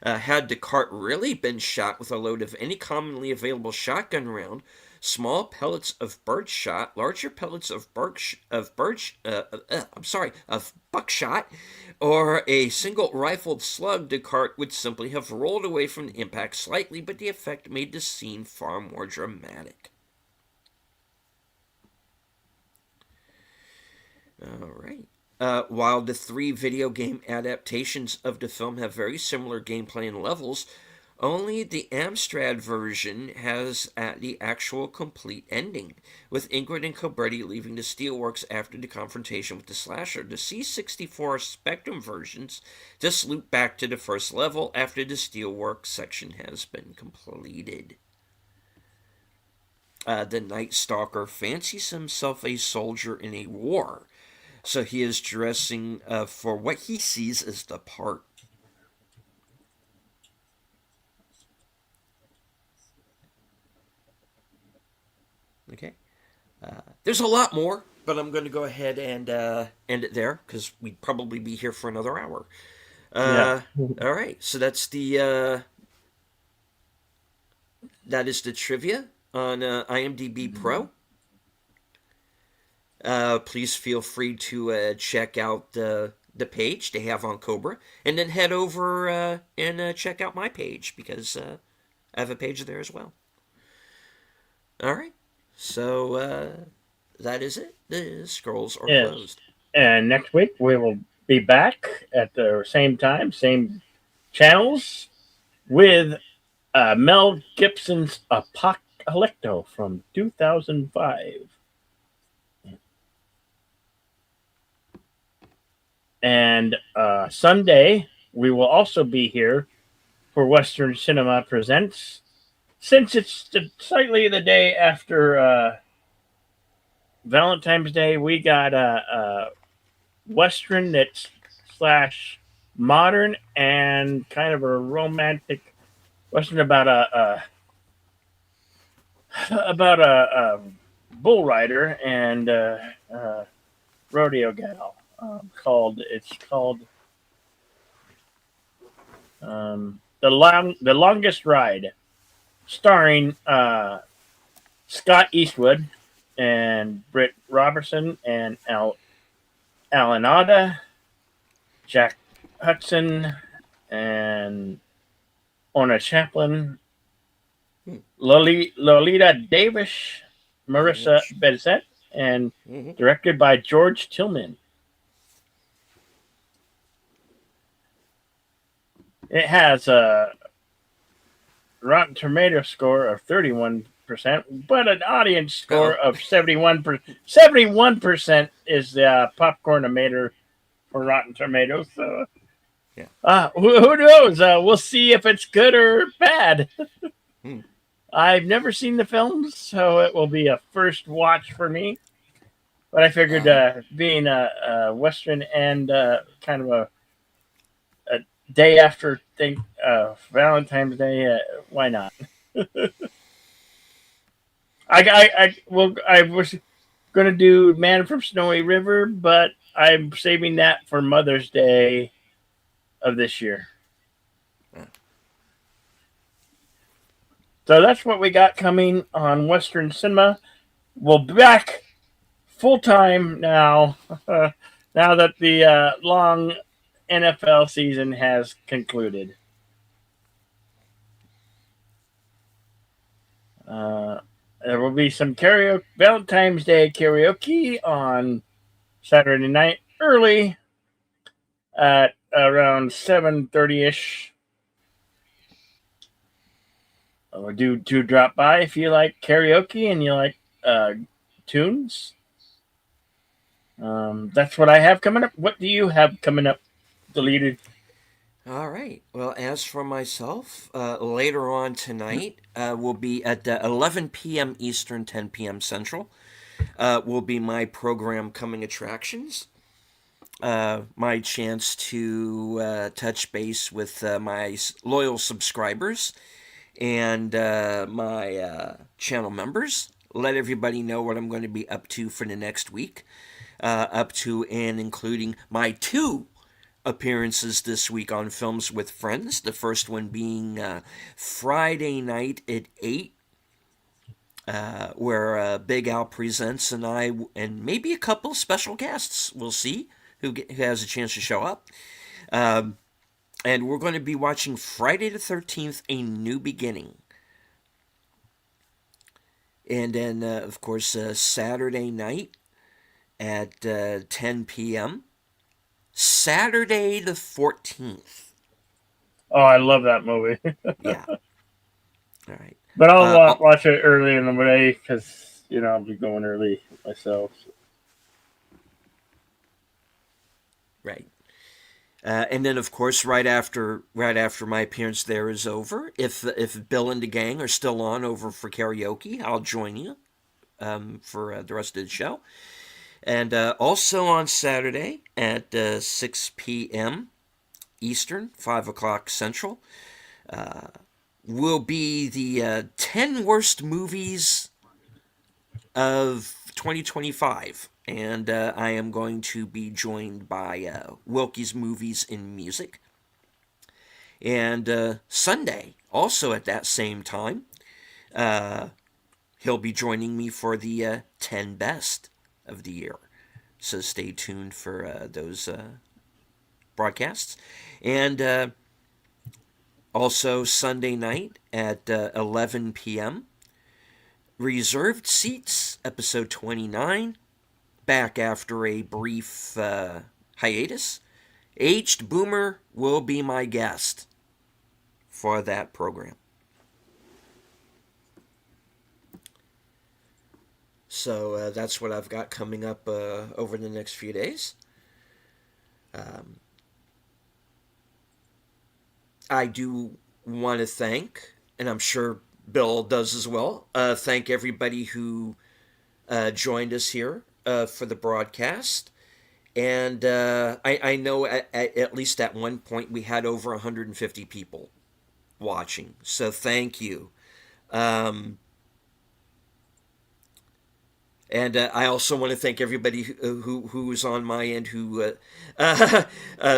S1: Had the cart really been shot with a load of any commonly available shotgun round, small pellets of birdshot, larger pellets of buckshot, or a single rifled slug, the cart would simply have rolled away from the impact slightly, but the effect made the scene far more dramatic. All right. While the three video game adaptations of the film have very similar gameplay and levels, only the Amstrad version has the actual complete ending, with Ingrid and Cobretti leaving the Steelworks after the confrontation with the slasher. The C64 Spectrum versions just loop back to the first level after the Steelworks section has been completed. The Night Stalker fancies himself a soldier in a war, so he is dressing for what he sees as the part. Okay. There's a lot more, but I'm going to go ahead and end it there because we'd probably be here for another hour.
S2: Yeah.
S1: All right. So that's the that is the trivia on IMDb Pro. Please feel free to check out the page they have on Cobra, and then head over and check out my page because I have a page there as well. All right, so that is it. The scrolls are
S2: Yes.
S1: closed.
S2: And next week we will be back at the same time, same channels, with Mel Gibson's Apocalypto from 2005. And Sunday, we will also be here for Western Cinema Presents. Since it's slightly the day after Valentine's Day, we got a Western that's slash modern and kind of a romantic Western about a bull rider and rodeo gal. It's called the longest ride, starring Scott Eastwood and Britt Robertson and Alan Alda, Jack Hudson, and Ona Chaplin,
S1: Hmm.
S2: Lolita Davis,
S1: Very
S2: Marissa
S1: much.
S2: Benzet, and
S1: Mm-hmm.
S2: directed by George Tillman. It has a Rotten Tomato score of 31%, but an audience score
S1: Oh,
S2: of 71%. 71% is the popcorn-o-meter for Rotten Tomatoes. So,
S1: yeah.
S2: who knows? We'll see if it's good or bad.
S1: Hmm.
S2: I've never seen the film, so it will be a first watch for me. But I figured,
S1: Uh,
S2: being a Western and kind of a day after Valentine's Day, why not? I was gonna do Man from Snowy River, but I'm saving that for Mother's Day of this year.
S1: uh,
S2: So that's what we got coming on Western cinema. We'll be back full time now. Now that the long NFL season has concluded. Uh, there will be some karaoke, Valentine's Day karaoke on Saturday night early at around 7:30 ish. Or do drop by if you like karaoke and you like tunes. That's what I have coming up. What do you have coming up? Deleted.
S1: all right. Well, as for myself, later on tonight will be at 11 p.m. Eastern, 10 p.m. Central. Will be my program Coming Attractions. My chance to touch base with my loyal subscribers and my channel members. Let everybody know what I'm going to be up to for the next week. Up to and including my two appearances this week on Films with Friends. The first one being Friday night at 8, where Big Al presents, and I and maybe a couple special guests. We'll see who has a chance to show up. Um, and we're going to be watching Friday the 13th, A New Beginning. And then, of course, Saturday night at 10 p.m. Saturday the 14th.
S2: Oh, I love that movie.
S1: Yeah. All right.
S2: But I'll
S1: Oh,
S2: watch it early in the day because I'll be going early myself.
S1: right. And then, of course, right after my appearance there is over, if Bill and the gang are still on over for karaoke, I'll join you for the rest of the show. And also on Saturday at 6 p.m. Eastern, 5 o'clock Central, will be the 10 worst movies of 2025. And I am going to be joined by Wilkie's Movies in Music. And Sunday, also at that same time, uh, he'll be joining me for the 10 best of the year. So stay tuned for those broadcasts. And also Sunday night at 11 p.m., Reserved Seats, episode 29, back after a brief hiatus. Aged Boomer will be my guest for that program. So that's what I've got coming up over the next few days. Um, I do want to thank, and I'm sure Bill does as well, thank everybody who joined us here for the broadcast. And I know at least at one point we had over 150 people watching. So thank you. Um, and I also want to thank everybody who was on my end who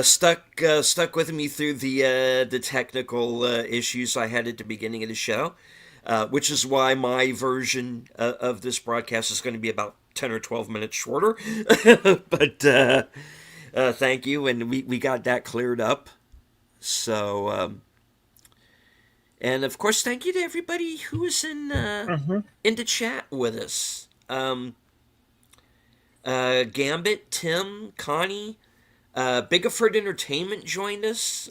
S1: stuck with me through the technical issues I had at the beginning of the show. which is why my version of this broadcast is going to be about 10 or 12 minutes shorter. But thank you, and we got that cleared up. So, and of course, thank you to everybody who is
S2: Mm-hmm.
S1: in the chat with us. Gambit, Tim, Connie, Bigaford Entertainment joined us.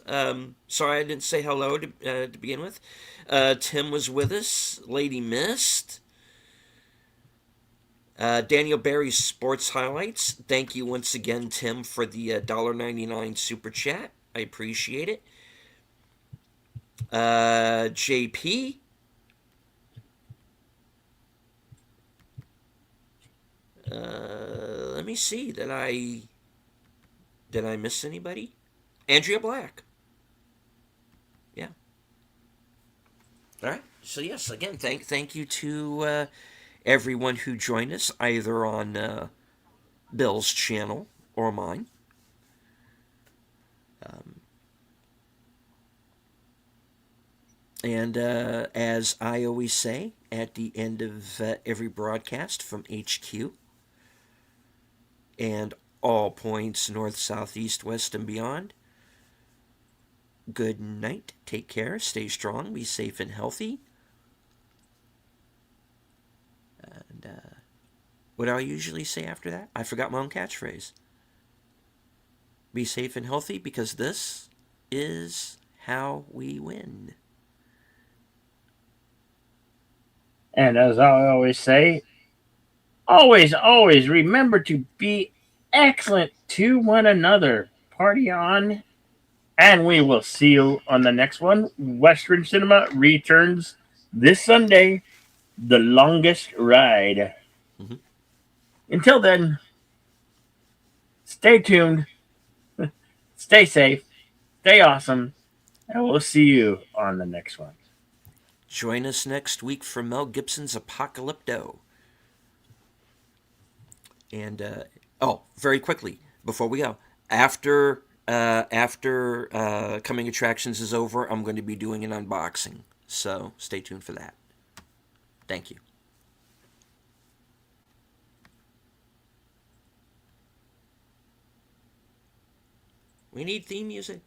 S1: Sorry I didn't say hello to begin with. Tim was with us. Lady Mist. Daniel Barry's Sports Highlights. Thank you once again, Tim, for the $1.99 super chat. I appreciate it. JP. Let me see. Did I miss anybody? Andrea Black. Yeah. All right. So yes, again, thank you to everyone who joined us either on Bill's channel or mine. And as I always say at the end of every broadcast from HQ and all points north, south, east, west, and beyond, good night, take care, stay strong, be safe and healthy. And what do I usually say after that? I forgot my own catchphrase. Be safe and healthy because this is how we win.
S2: And as I always say, always remember to be excellent to one another. Party on, and we will see you on the next one. Western Cinema returns this Sunday, The Longest Ride.
S1: Mm-hmm.
S2: Until then, stay tuned, stay safe, stay awesome, and we'll see you on the next one.
S1: Join us next week for Mel Gibson's Apocalypto. And very quickly before we go, after Coming Attractions is over, I'm going to be doing an unboxing. So stay tuned for that. Thank you. We need theme music.